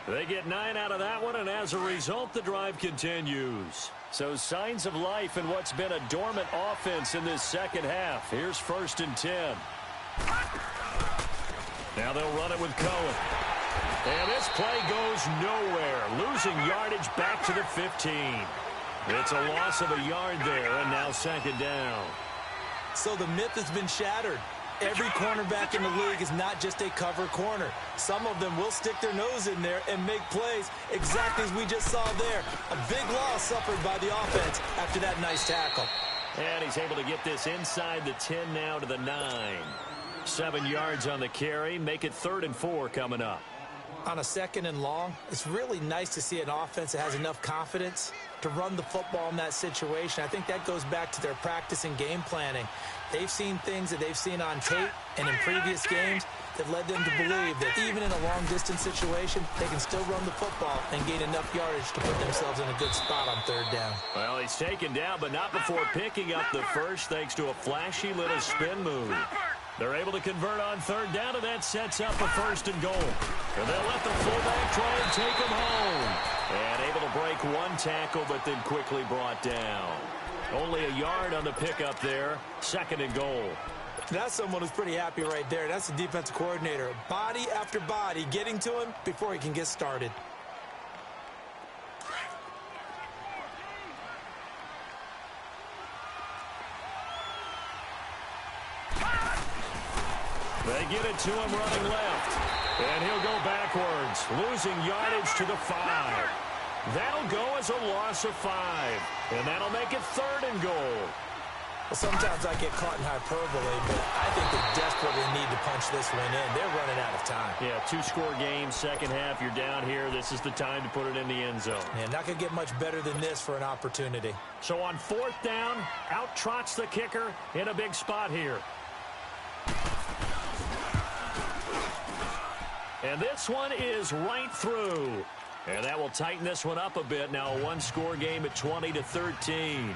They get 9 out of that one, and as a result, the drive continues. So signs of life in what's been a dormant offense in this second half. Here's 1st and 10. Now they'll run it with Cohen. And this play goes nowhere. Losing yardage back to the 15. It's a loss of a yard there, and now 2nd down. So the myth has been shattered. Every cornerback in the league is not just a cover corner. Some of them will stick their nose in there and make plays exactly as we just saw there. A big loss suffered by the offense after that nice tackle. And he's able to get this inside the 10 now to the 9. 7 yards on the carry. Make it 3rd and 4 coming up. On a 2nd and long, it's really nice to see an offense that has enough confidence to run the football in that situation. I think that goes back to their practice and game planning. They've seen things that they've seen on tape and in previous games that led them to believe that even in a long-distance situation, they can still run the football and gain enough yardage to put themselves in a good spot on 3rd down. Well, he's taken down, but not before picking up the first thanks to a flashy little spin move. They're able to convert on 3rd down, and that sets up a 1st and goal. And they'll let the fullback try and take him home. And able to break one tackle, but then quickly brought down. Only a yard on the pickup there. 2nd and goal. That's someone who's pretty happy right there. That's the defensive coordinator. Body after body getting to him before he can get started. They get it to him running left. And he'll go backwards, losing yardage to the 5. That'll go as a loss of 5. And that'll make it 3rd and goal. Well, sometimes I get caught in hyperbole, but I think they desperately need to punch this one in. They're running out of time. Yeah, two-score game, second half, you're down here. This is the time to put it in the end zone. Yeah, not going to get much better than this for an opportunity. So on fourth down, out trots the kicker in a big spot here. And this one is right through. And that will tighten this one up a bit. Now a one-score game at 20-13.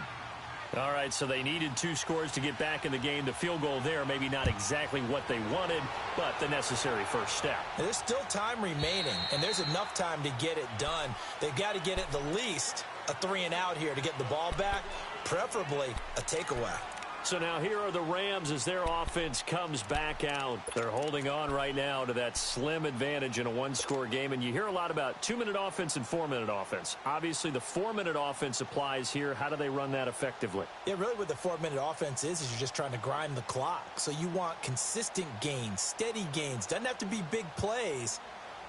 All right, so they needed 2 scores to get back in the game. The field goal there, maybe not exactly what they wanted, but the necessary first step. There's still time remaining, and there's enough time to get it done. They've got to get at the least a 3-and-out here to get the ball back, preferably a takeaway. So now here are the Rams as their offense comes back out. They're holding on right now to that slim advantage in a one-score game. And you hear a lot about 2-minute offense and 4-minute offense. Obviously, the 4-minute offense applies here. How do they run that effectively? Yeah, really what the 4-minute offense is you're just trying to grind the clock. So you want consistent gains, steady gains. Doesn't have to be big plays,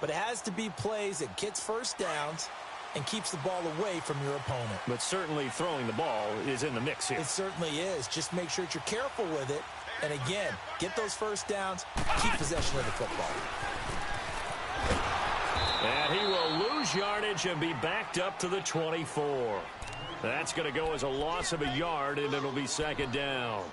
but it has to be plays that gets first downs and keeps the ball away from your opponent. But certainly throwing the ball is in the mix here. It certainly is. Just make sure that you're careful with it. And again, get those first downs, keep possession of the football. And he will lose yardage and be backed up to the 24. That's going to go as a loss of a yard, and it'll be second down.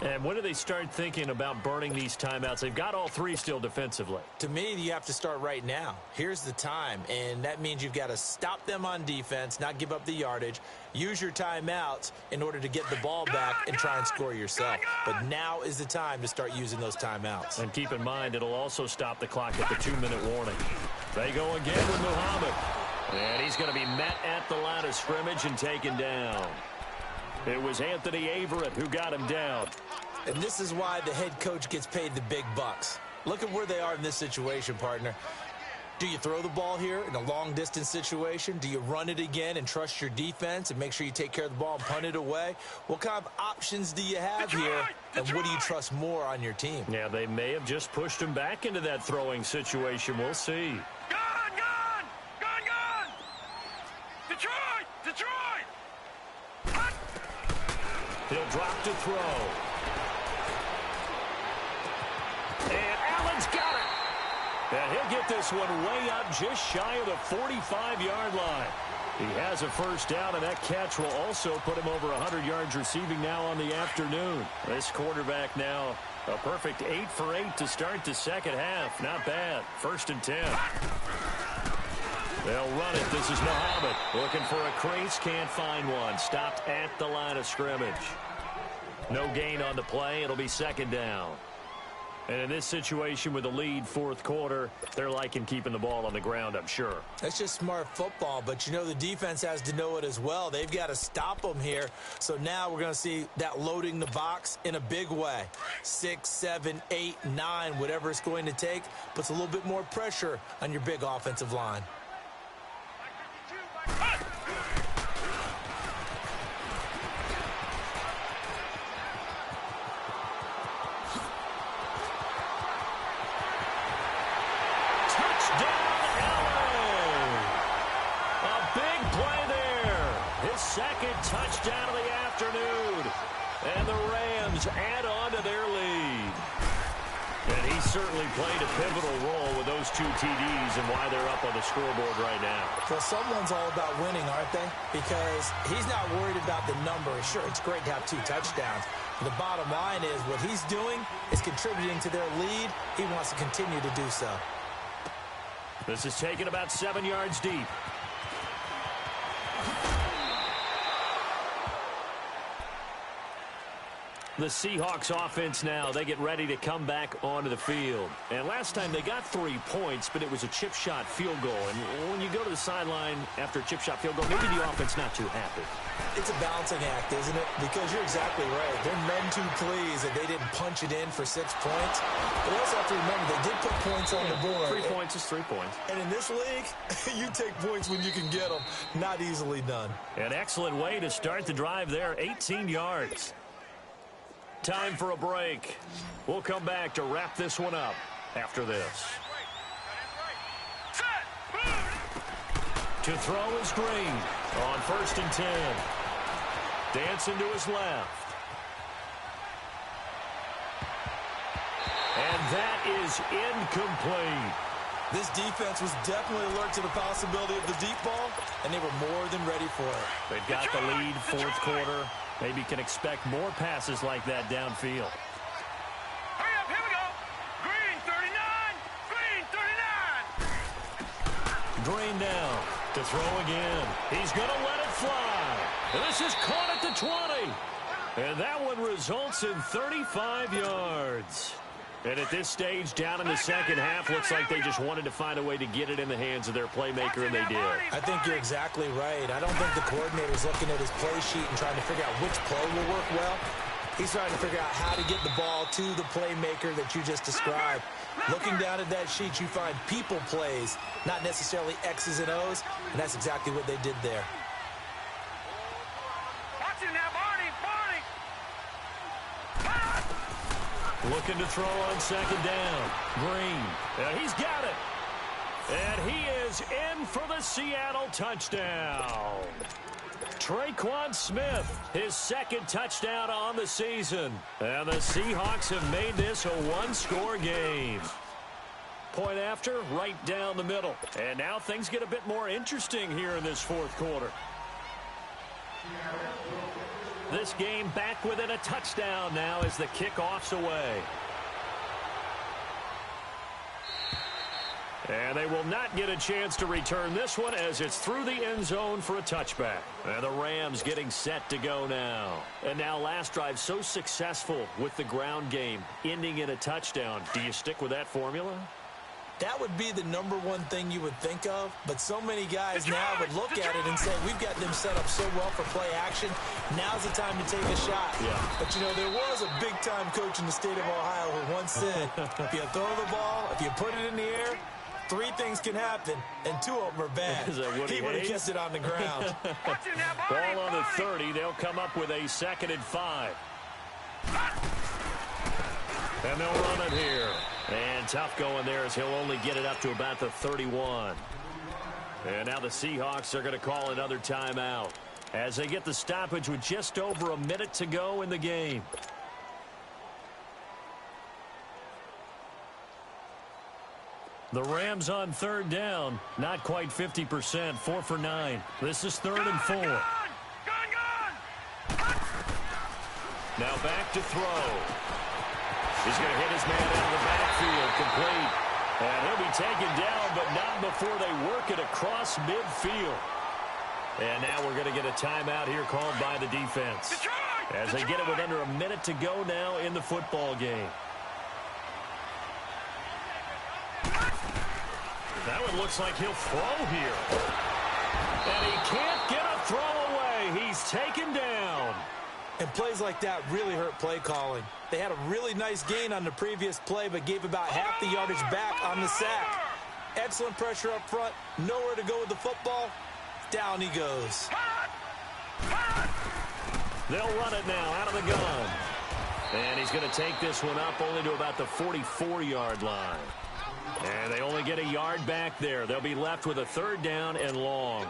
And when do they start thinking about burning these timeouts? They've got all 3 still defensively. To me, you have to start right now. Here's the time, and that means you've got to stop them on defense, not give up the yardage, use your timeouts in order to get the ball back and try and score yourself. But now is the time to start using those timeouts. And keep in mind, it'll also stop the clock at the 2-minute warning. They go again with Muhammad. And he's going to be met at the line of scrimmage and taken down. It was Anthony Averett who got him down. And this is why the head coach gets paid the big bucks. Look at where they are in this situation, partner. Do you throw the ball here in a long-distance situation? Do you run it again and trust your defense and make sure you take care of the ball and punt it away? What kind of options do you have here, and what do you trust more on your team? Yeah, they may have just pushed him back into that throwing situation. We'll see. He'll drop to throw. And Allen's got it. And he'll get this one way up just shy of the 45-yard line. He has a first down, and that catch will also put him over 100 yards receiving now on the afternoon. This quarterback now a perfect 8 for 8 to start the second half. Not bad. 1st and 10. They'll run it. This is Muhammad looking for a crease. Can't find one. Stopped at the line of scrimmage. No gain on the play. It'll be second down. And in this situation with the lead, 4th quarter, they're liking keeping the ball on the ground, I'm sure. That's just smart football, but you know the defense has to know it as well. They've got to stop them here. So now we're going to see that loading the box in a big way. 6, 7, 8, 9, whatever it's going to take, puts a little bit more pressure on your big offensive line. Second touchdown of the afternoon. And the Rams add on to their lead. And he certainly played a pivotal role with those 2 TDs and why they're up on the scoreboard right now. Well, someone's all about winning, aren't they? Because he's not worried about the number. Sure, it's great to have 2 touchdowns. The bottom line is what he's doing is contributing to their lead. He wants to continue to do so. This is taken about 7 yards deep. The Seahawks offense now, they get ready to come back onto the field. And last time they got 3 points, but it was a chip shot field goal. And when you go to the sideline after a chip shot field goal, maybe the offense not too happy. It's a balancing act, isn't it? Because you're exactly right. They're none too pleased that they didn't punch it in for 6 points. But you also have to remember they did put points on the board. 3 points is 3 points. And in this league, you take points when you can get them. Not easily done. An excellent way to start the drive there, 18 yards. Time for a break. We'll come back to wrap this one up after this. To throw is Green on 1st and 10. Dancing to his left. that is incomplete. This defense was definitely alert to the possibility of the deep ball, and they were more than ready for it. They've got the lead, fourth quarter. Maybe can expect more passes like that downfield. Hurry up, here we go. Green 39, green 39. Green down to throw again. He's going to let it fly. And this is caught at the 20. And that one results in 35 yards. And at this stage, down in the second half, looks like they just wanted to find a way to get it in the hands of their playmaker, and they did. I think you're exactly right. I don't think the coordinator's looking at his play sheet and trying to figure out which play will work well. He's trying to figure out how to get the ball to the playmaker that you just described. Looking down at that sheet, you find people plays, not necessarily X's and O's, and that's exactly what they did there. Watch it now, Barney, Barney. Looking to throw on second down. Green. And he's got it. And he is in for the Seattle touchdown. Traquan Smith, his second touchdown on the season. And the Seahawks have made this a one-score game. Point after, right down the middle. And now things get a bit more interesting here in this fourth quarter. This game back within a touchdown now as the kickoff's away. And they will not get a chance to return this one as it's through the end zone for a touchback. And the Rams getting set to go now. And now last drive so successful with the ground game, ending in a touchdown. Do you stick with that formula? That would be the number one thing you would think of, but so many guys now would look at it and say, we've got them set up so well for play action. Now's the time to take a shot. Yeah. But, you know, there was a big-time coach in the state of Ohio who once said, if you throw the ball, if you put it in the air, three things can happen, and two of them are bad. He would have kept it on the ground. Ball on the 30. They'll come up with a 2nd and 5. And they'll run it here. And tough going there as he'll only get it up to about the 31. And now the Seahawks are going to call another timeout as they get the stoppage with just over a minute to go in the game. The Rams on third down, not quite 50%, 4 for 9. This is 3rd and 4. Now back to throw. He's going to hit his man out of the backfield, complete. And he'll be taken down, but not before they work it across midfield. And now we're going to get a timeout here called by the defense as they get it with under a minute to go now in the football game. That one looks like he'll throw here. And he can't get a throw away. He's taken down. And plays like that really hurt play calling. They had a really nice gain on the previous play, but gave about half the yardage back on the sack. Excellent pressure up front. Nowhere to go with the football. Down he goes. They'll run it now out of the gun. And he's going to take this one up only to about the 44-yard line. And they only get a yard back there. They'll be left with a 3rd down and long.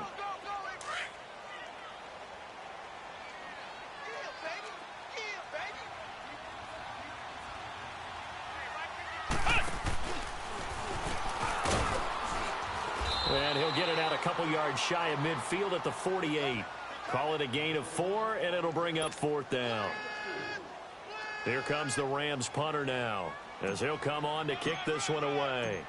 And he'll get it out a couple yards shy of midfield at the 48. Call it a gain of 4, and it'll bring up 4th down. Here comes the Rams punter now, as he'll come on to kick this one away.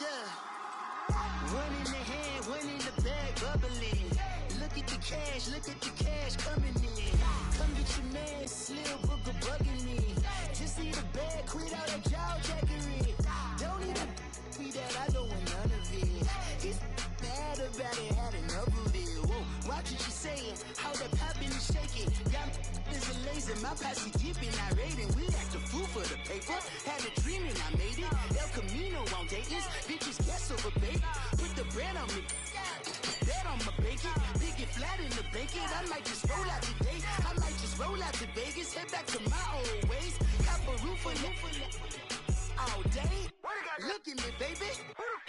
Yeah. One in the hand, one in the bag, bubbling. Look at the cash coming in. Come get your man, Slim Booker bugging me. Just need a bag, quit all that jaw jackery. Don't even me that I don't want none of it. He's mad about it, had enough of it. Whoa, watch what you saying, how that poppin' and shaking. Y'all is a lazy, my posse deep and I raiding. We act a fool for the paper, had a dream and I made it. El Camino on Dayton's, bitches guess over bait. Put the bread on me, that on my bacon. Big it flat in the bacon, I might just roll out today. I might just roll out to Vegas, head back to my old ways. Cop a roof for all day. Look at me, baby.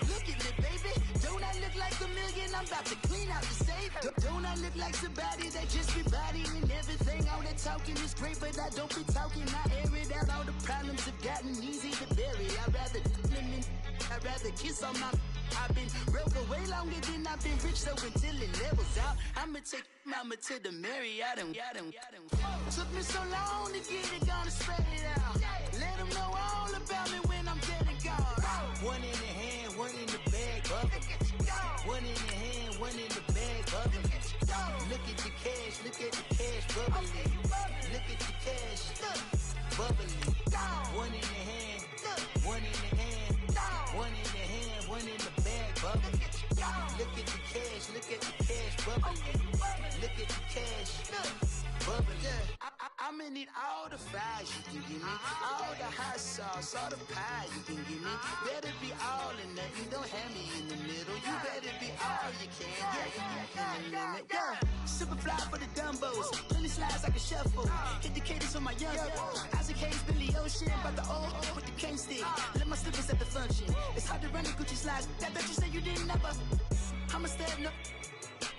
Look at me, baby. Don't I look like a million? I'm about to clean out the safe. Don't I look like somebody that just be bodying everything? All that talking is great, but I don't be talking. I air it out. All the problems have gotten easy to bury. I'd rather kiss on my. I've been broke way longer than I've been rich, so until it levels out, I'ma take mama to the Marriott. Took me so long to get it, gonna spread it out. Let them know all about me when I'm dead and gone. One in the hand, one in the bag, bubbling. One in the hand, one in the bag, bubbling. Look at the cash, bubbling. Look at the cash, bubbling. One in the hand, one in the hand, one in the hand, one in the bag, bubbling. Look at the cash, bubbling. Look at the cash, bubbling. I'ma need all the fries you can give me, all the hot sauce, all the pie you can give me. Better be all or nothing, don't have me in the middle. You better be all you can, yeah. Super fly for the Dumbos, plenty slides like a shuffle. Hit the cadence on my young Isaac Hayes, Billy Ocean, but the old with the cane stick. Let my slippers at the function. It's hard to run the Gucci slides. That you say you didn't never. I'ma step no.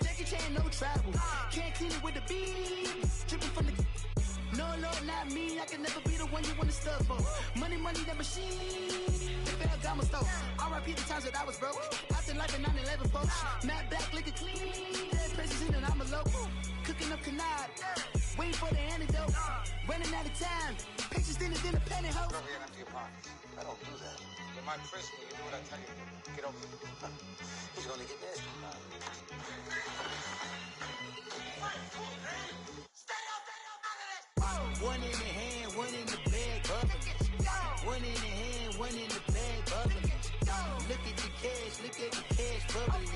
Jackie Chan, no travel. Can't clean it with the beat. Dripping from the. No, Lord, not me. I can never be the one you want to stuff for. Money, that machine. Ferragamo stove. R.I.P. the times that I was broke. Out in life in 9/11, folks. Matte black, liquor clean. Dead presents in and I'm a local. Cooking up canard. Waiting for the antidote. Running out of time. Pictures thinner than a pantyhose. Go ahead after your pockets. I don't do that. You might press me. You do what I tell you. Get over it. He's gonna get nasty. One in the hand, one in the bag, bubbling. One in the hand, one in the bag, bubbling. Look at the cash, bubbling.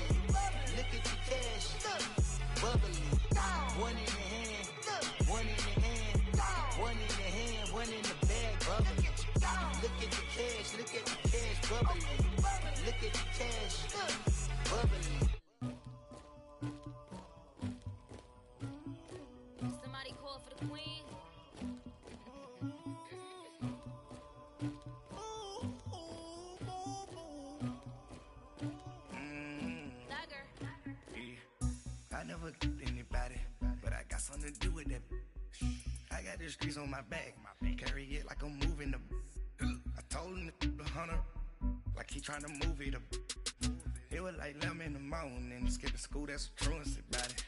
Look at the cash, bubbling. One in the hand, one in the hand, one in the hand, one in the bag, bubbling. Look at the cash, bubbling. Look at the cash, bubbling. Somebody call for the queen. I never anybody, but I got something to do with that. I got the streets on my back, carry it like I'm moving the. I told him to 100, like he trying to move it up. It was like 11 in the morning, skipping school, that's a truancy about it.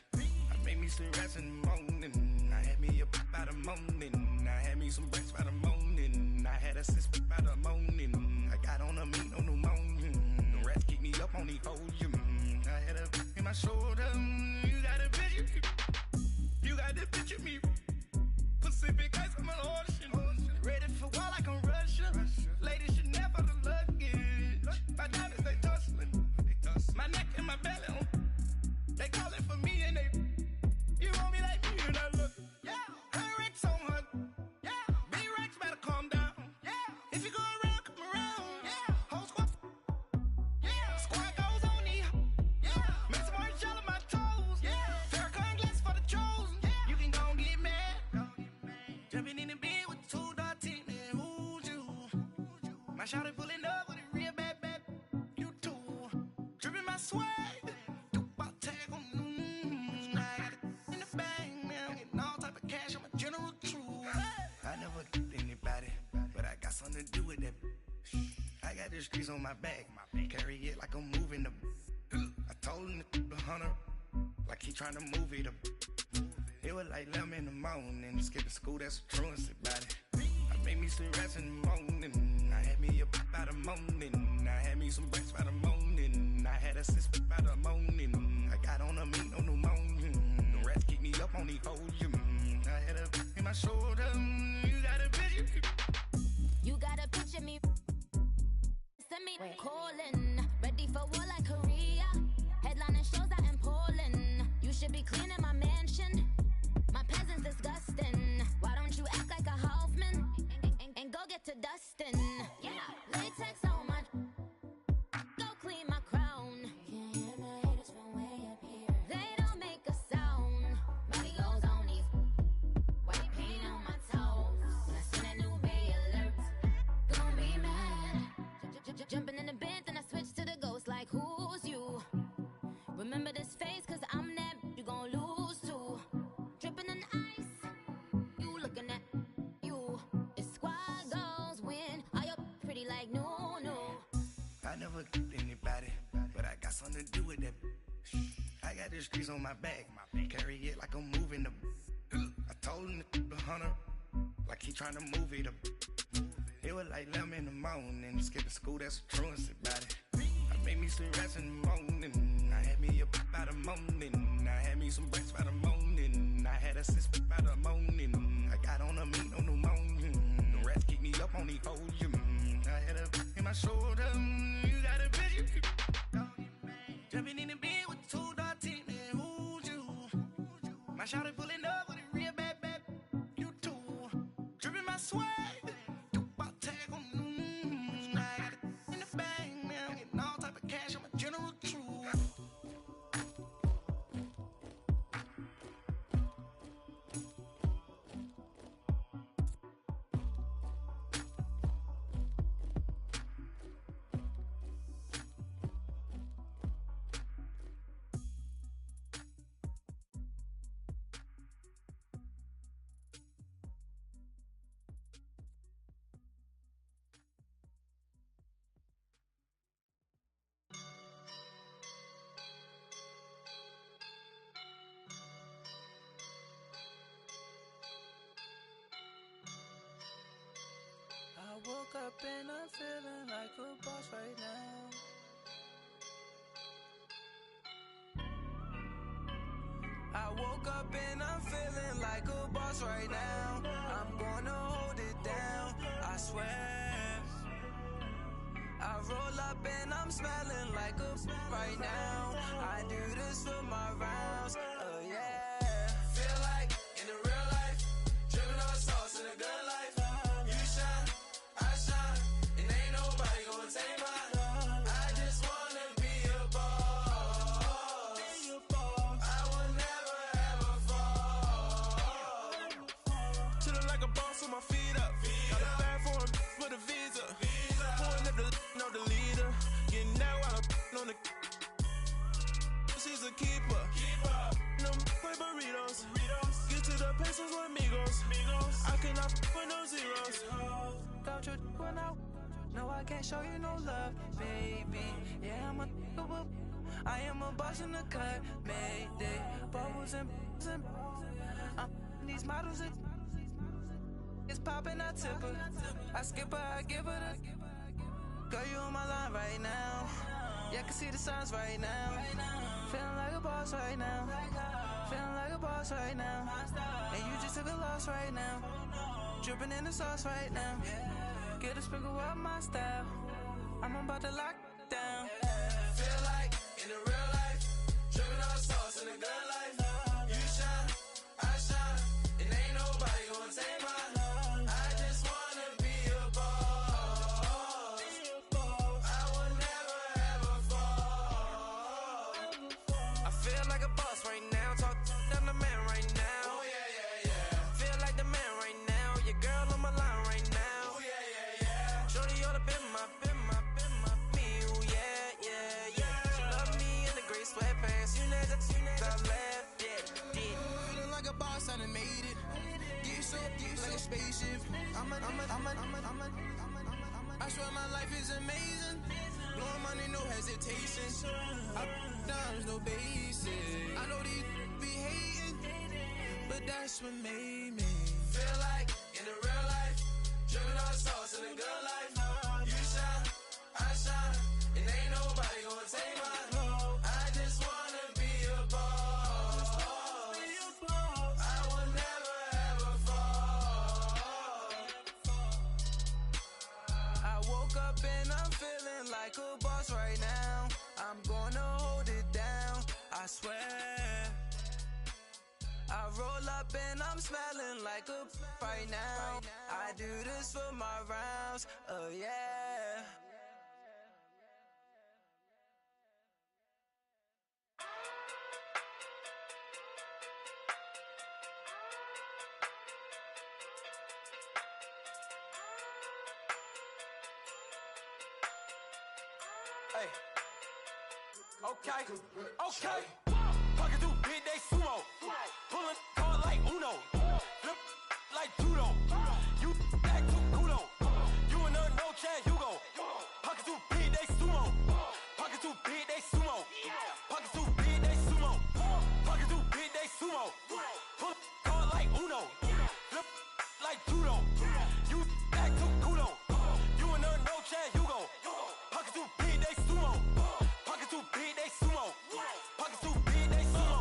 I made me some rats in the morning, I had me a pop by the morning, I had me some breaks by the morning, I had a six by the morning, I got on a meat on the morning, the rats keep me up on the podium, I had a in my shoulder, you got a picture, you got the picture me, Pacific ice on my ocean, ready for war like I'm Russian, ladies should never the luggage, my diamonds they tussling, my neck and my belly on, they calling for me and they, you want me like me and I look, yeah, her Rex on her, yeah, B-Rex better calm down, yeah, if you go around, come around, yeah, whole squad, yeah, squad goes on the, yeah, make some orange gel on my toes, yeah, Farrakhan glass for the chosen, yeah, you can go and get mad, jumping in the bed with 2 dark teeth, and who's you, my shawty pulling up with a real bad, you too, dripping my swag, something to do with that. I got the streets on my back, carry it like I'm moving the. I told him to 100, like he trying to move it up. It was like 11 in the morning, skipping school, that's a truancy about it. I made me some rats in the morning, I had me a pop by the morning, I had me some breakfast. a sis by the morning. I got on a meat, no pneumonia. The rats keep me up on the podium. I had a in my shoulder. You got a picture. You got a picture me. Send me calling. Ready for war like Korea. Headlining shows out in Poland. You should be cleaning my mansion. My peasants disgusting. Why don't you act like a Hoffman and go get to dustin'? Yeah, latex on my. Go clean my crown. Can't hear my haters from way up here. They don't make a sound. Body goes on these. White paint on my toes. When I send a new Bay alert, gon' be mad. Jumping in the bed, then I switch to the ghost. Like who's you? Remember this face, cause I'm that you gon' lose too. Dripping in ice, you looking at you. It's squad goals win. Are you pretty like no? I never anybody, but I got something to do with that. I got the streets on my back, carry it like I'm moving the. I told him the hunter, like he trying to move it up. It was like 11 in the morning, skipping school, that's a truancy about it. I made me some rats in the morning, I had me up by the morning, I had me some breaks by the morning, I had a sis by the morning, I got on a meat, no pneumonia, the rats keep me up on the podium, I had a in my shoulder, you got a picture. Jumping in the bed with 2 dark teeth, man, who's you? My shawty pulling up with a real bad, you too. Dripping my swag. I woke up and I'm feeling like a boss right now. I woke up and I'm feeling like a boss right now. I'm gonna hold it down, I swear. I roll up and I'm smelling like a right now. I do this for my rounds, oh yeah. Feel like in the real life, dripping on sauce in a good life. You shine, I shine, and ain't nobody gonna take mine. I just wanna be a boss. I will never ever fall. Chillin' like a boss with my feet up. Got a bag for him with a visa. Pulling up the no the leader. Getting that while I'm on the. She's a keeper. No play burritos. Get to the pesos with amigos. I cannot with no zeros. Got your one out. No, I can't show you no love, baby. Yeah, I am a boss in the cut. Mayday. Bubbles and these models. It's popping, I tip her. I skip her, I give her the. Girl, you on my line right now. Yeah, I can see the signs right now. Feeling like a boss right now. Feeling like a boss right now. And you just took a loss right now. Dripping in the sauce right now. Get a sprinkle up my style. I'm about to lock down. Feel like in the real life, dripping on sauce in the good life. You shine, I shine, and ain't nobody gonna take mine. I just wanna be a boss. I will never ever fall. I feel like a boss right now. Talk I'm the man right now. Oh yeah. Feel like the man right now. Your girl on my line right now. Oh yeah. Shorty oughta been my me. Oh yeah. She love me in the gray sweatpants. You never left. Yeah. Feeling like a boss, I done made it. Get so like a spaceship. I swear my life is amazing. Blowing money, no hesitation. Dimes, no basic. I know these be hating, but that's what made me feel like in the real life, dripping on sauce in the good life. You shine, I shine, and ain't nobody gonna take mine. woke up and I'm feeling like a boss right now. I'm gonna hold it down, I swear. I roll up and I'm smelling like a right now. I do this for my rounds, oh yeah. Hey. Okay. Pocket too big, they sumo. Pulling card like Uno. Flip like judo. You back to kudo. You and her no Chad Hugo. Pocket too big, they sumo. Pocket too big, they sumo. Pocket too big, they sumo. Pocket too big, they sumo. Pull card like Uno. Flip like judo. You back to kudo. You and her no Chad Hugo. Pocket too big, they sumo. Pocket too big, they sumo. Pocket too big, they sumo.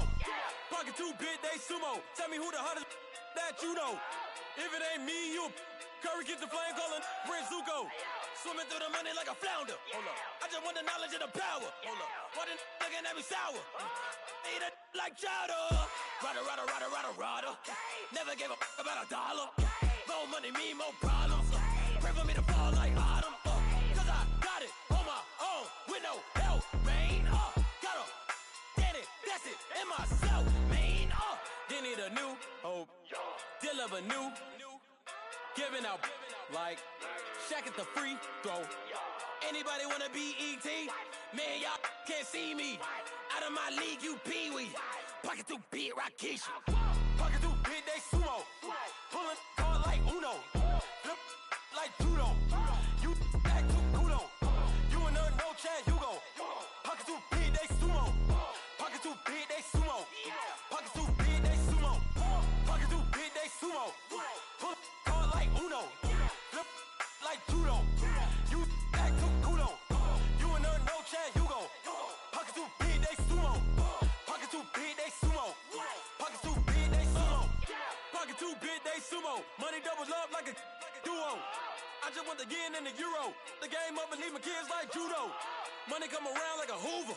Pocket too big, they sumo. Tell me who the hottest that you know. If it ain't me, you Curry gets the flame calling Prince Zuko. Swimming through the money like a flounder. Hold up. I just want the knowledge and the power. Hold up. Why the looking at me sour? Eat it like chowder. Rada. Never gave a about $1. More money, me, more problems. Pray for me to fall like autumn. Cause I got it on my own with no help, man. Got a daddy, that's it, in myself, man. They need a new hope, deliver new, giving out like Shaq at the free throw. Anybody wanna be E.T.? Man, y'all can't see me. Out of my league, you pee-wee. Pocket too big, Rakishi. Pocket too big, they sumo. Pulling card like Uno. Flip like judo. You back to kudo. You and her no Chad Hugo. Pocket too big, they sumo. Pocket too big, they sumo. Pocket too big, they sumo. Pocket too big, they sumo. Pull card like Uno. Flip like judo. You back to kudo. You and her no Chad Hugo. Pocket too big, they sumo. Pocket too big, they sumo. Pocket too big, they sumo. Pocket too big, they sumo. Money doubles up like a duo. I just want the yen and the euro. The game up and leave my kids like judo. Money come around like a Hoover.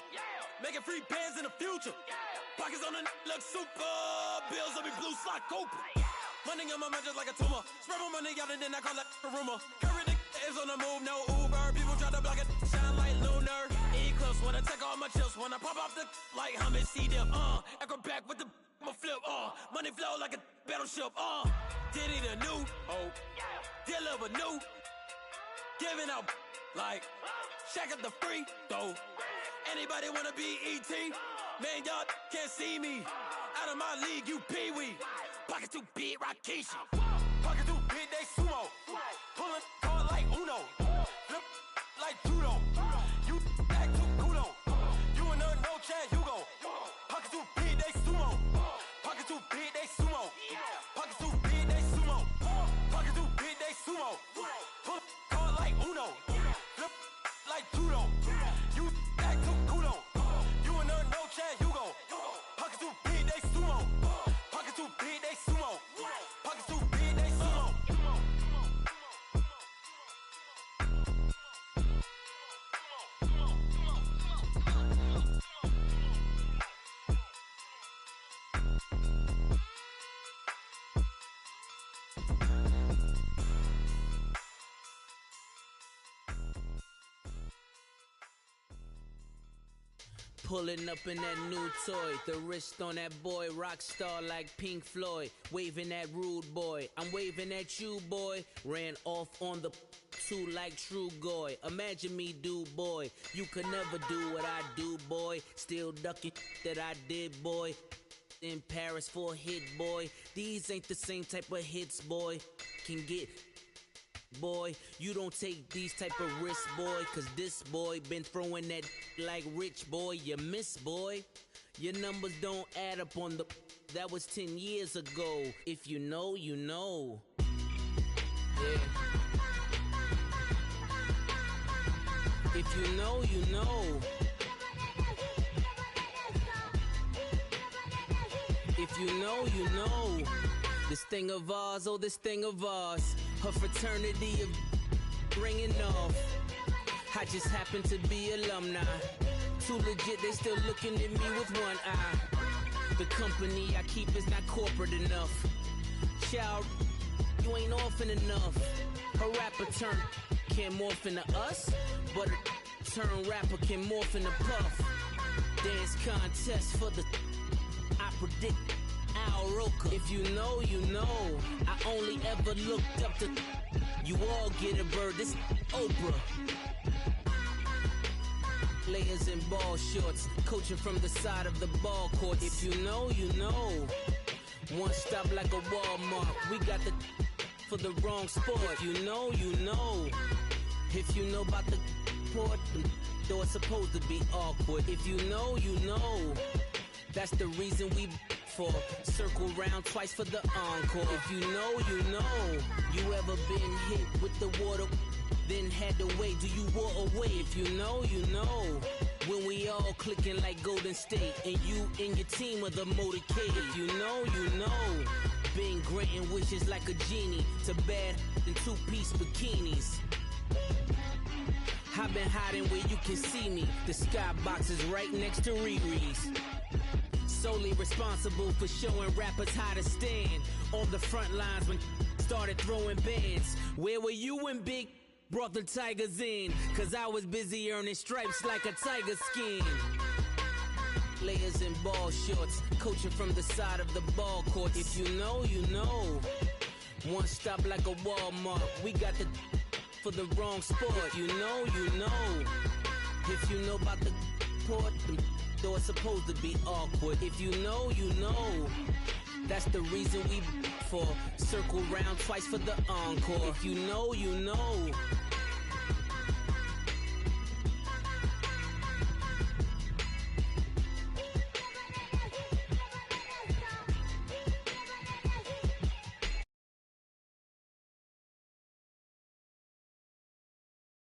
Making free bands in the future. Pockets on the look super. Bills on me blue slot Cooper. Money on my mind just like a tumor. Spread my money out and then I call it a rumor. Curry the is on the move, no Uber. People try to block it, shine like lunar. Eclipse when I take all my chips. When I pop off the like hummus, C-dip. Acrobat with the flip. Money flow like a battleship. Diddy the new hope. Deliver new. Giving out like Shaq at the free throw. Anybody wanna be E.T.? Man, y'all can't see me. Out of my league, you pee-wee. Pocket too big, Rakishi. Pocket too big, they sumo. Pulling card like Uno. Flip like judo. You back to kudo. You and her no Chad Hugo. Pocket too big, they sumo. Pocket too big, they sumo. Pocket too big, they sumo. Pocket too big, they sumo. Pull card like Uno. Flip like judo. You back to kudo. You and her no Chad Hugo. Pocket too big, they sumo. Pocket too big, they sumo. Pocket too big, they sumo. Pulling up in that new toy, the wrist on that boy, rock star like Pink Floyd, waving at rude boy, I'm waving at you boy, ran off on the two like true goy, imagine me do boy, you could never do what I do boy, still ducking that I did boy, in Paris for a hit boy, these ain't the same type of hits boy, can get boy, you don't take these type of risks, boy, cause this boy been throwing that like rich boy, you miss, boy. Your numbers don't add up on the, that was 10 years ago. If you know, you know. Yeah. If you know, you know. If you know, you know. This thing of ours, oh, this thing of ours. Her fraternity of ringing off. I just happen to be alumni. Too legit, they still looking at me with one eye. The company I keep is not corporate enough. Child, you ain't orphan enough. A rapper turn can't morph into us, but a turn rapper can morph into Puff. Dance contest for the I predict Al Roker. If you know, you know. I only ever looked up to you all get a bird. This Oprah. Layers in ball shorts, coaching from the side of the ball court. If you know, you know. One stop like a Walmart. We got the for the wrong sport. If you know, you know. If you know about the port, though it's supposed to be awkward. If you know, you know. That's the reason we for circle round twice for the encore. If you know, you know. You ever been hit with the water, then had to wait? Do you walk away? If you know, you know. When we all clicking like Golden State, and you and your team are the motorcade. If you know, you know. Been granting wishes like a genie to bad in two-piece bikinis. I've been hiding where you can see me. The skybox is right next to Riri's. Solely responsible for showing rappers how to stand on the front lines when started throwing bands. Where were you when Big brought the Tigers in? Cause I was busy earning stripes like a tiger skin. Layers in ball shorts, coaching from the side of the ball court. If you know, you know. One stop like a Walmart. We got the for the wrong sport. If you know, you know. If you know about the port, though it's supposed to be awkward. If you know, you know. That's the reason we for circle round twice for the encore. If you know, you know.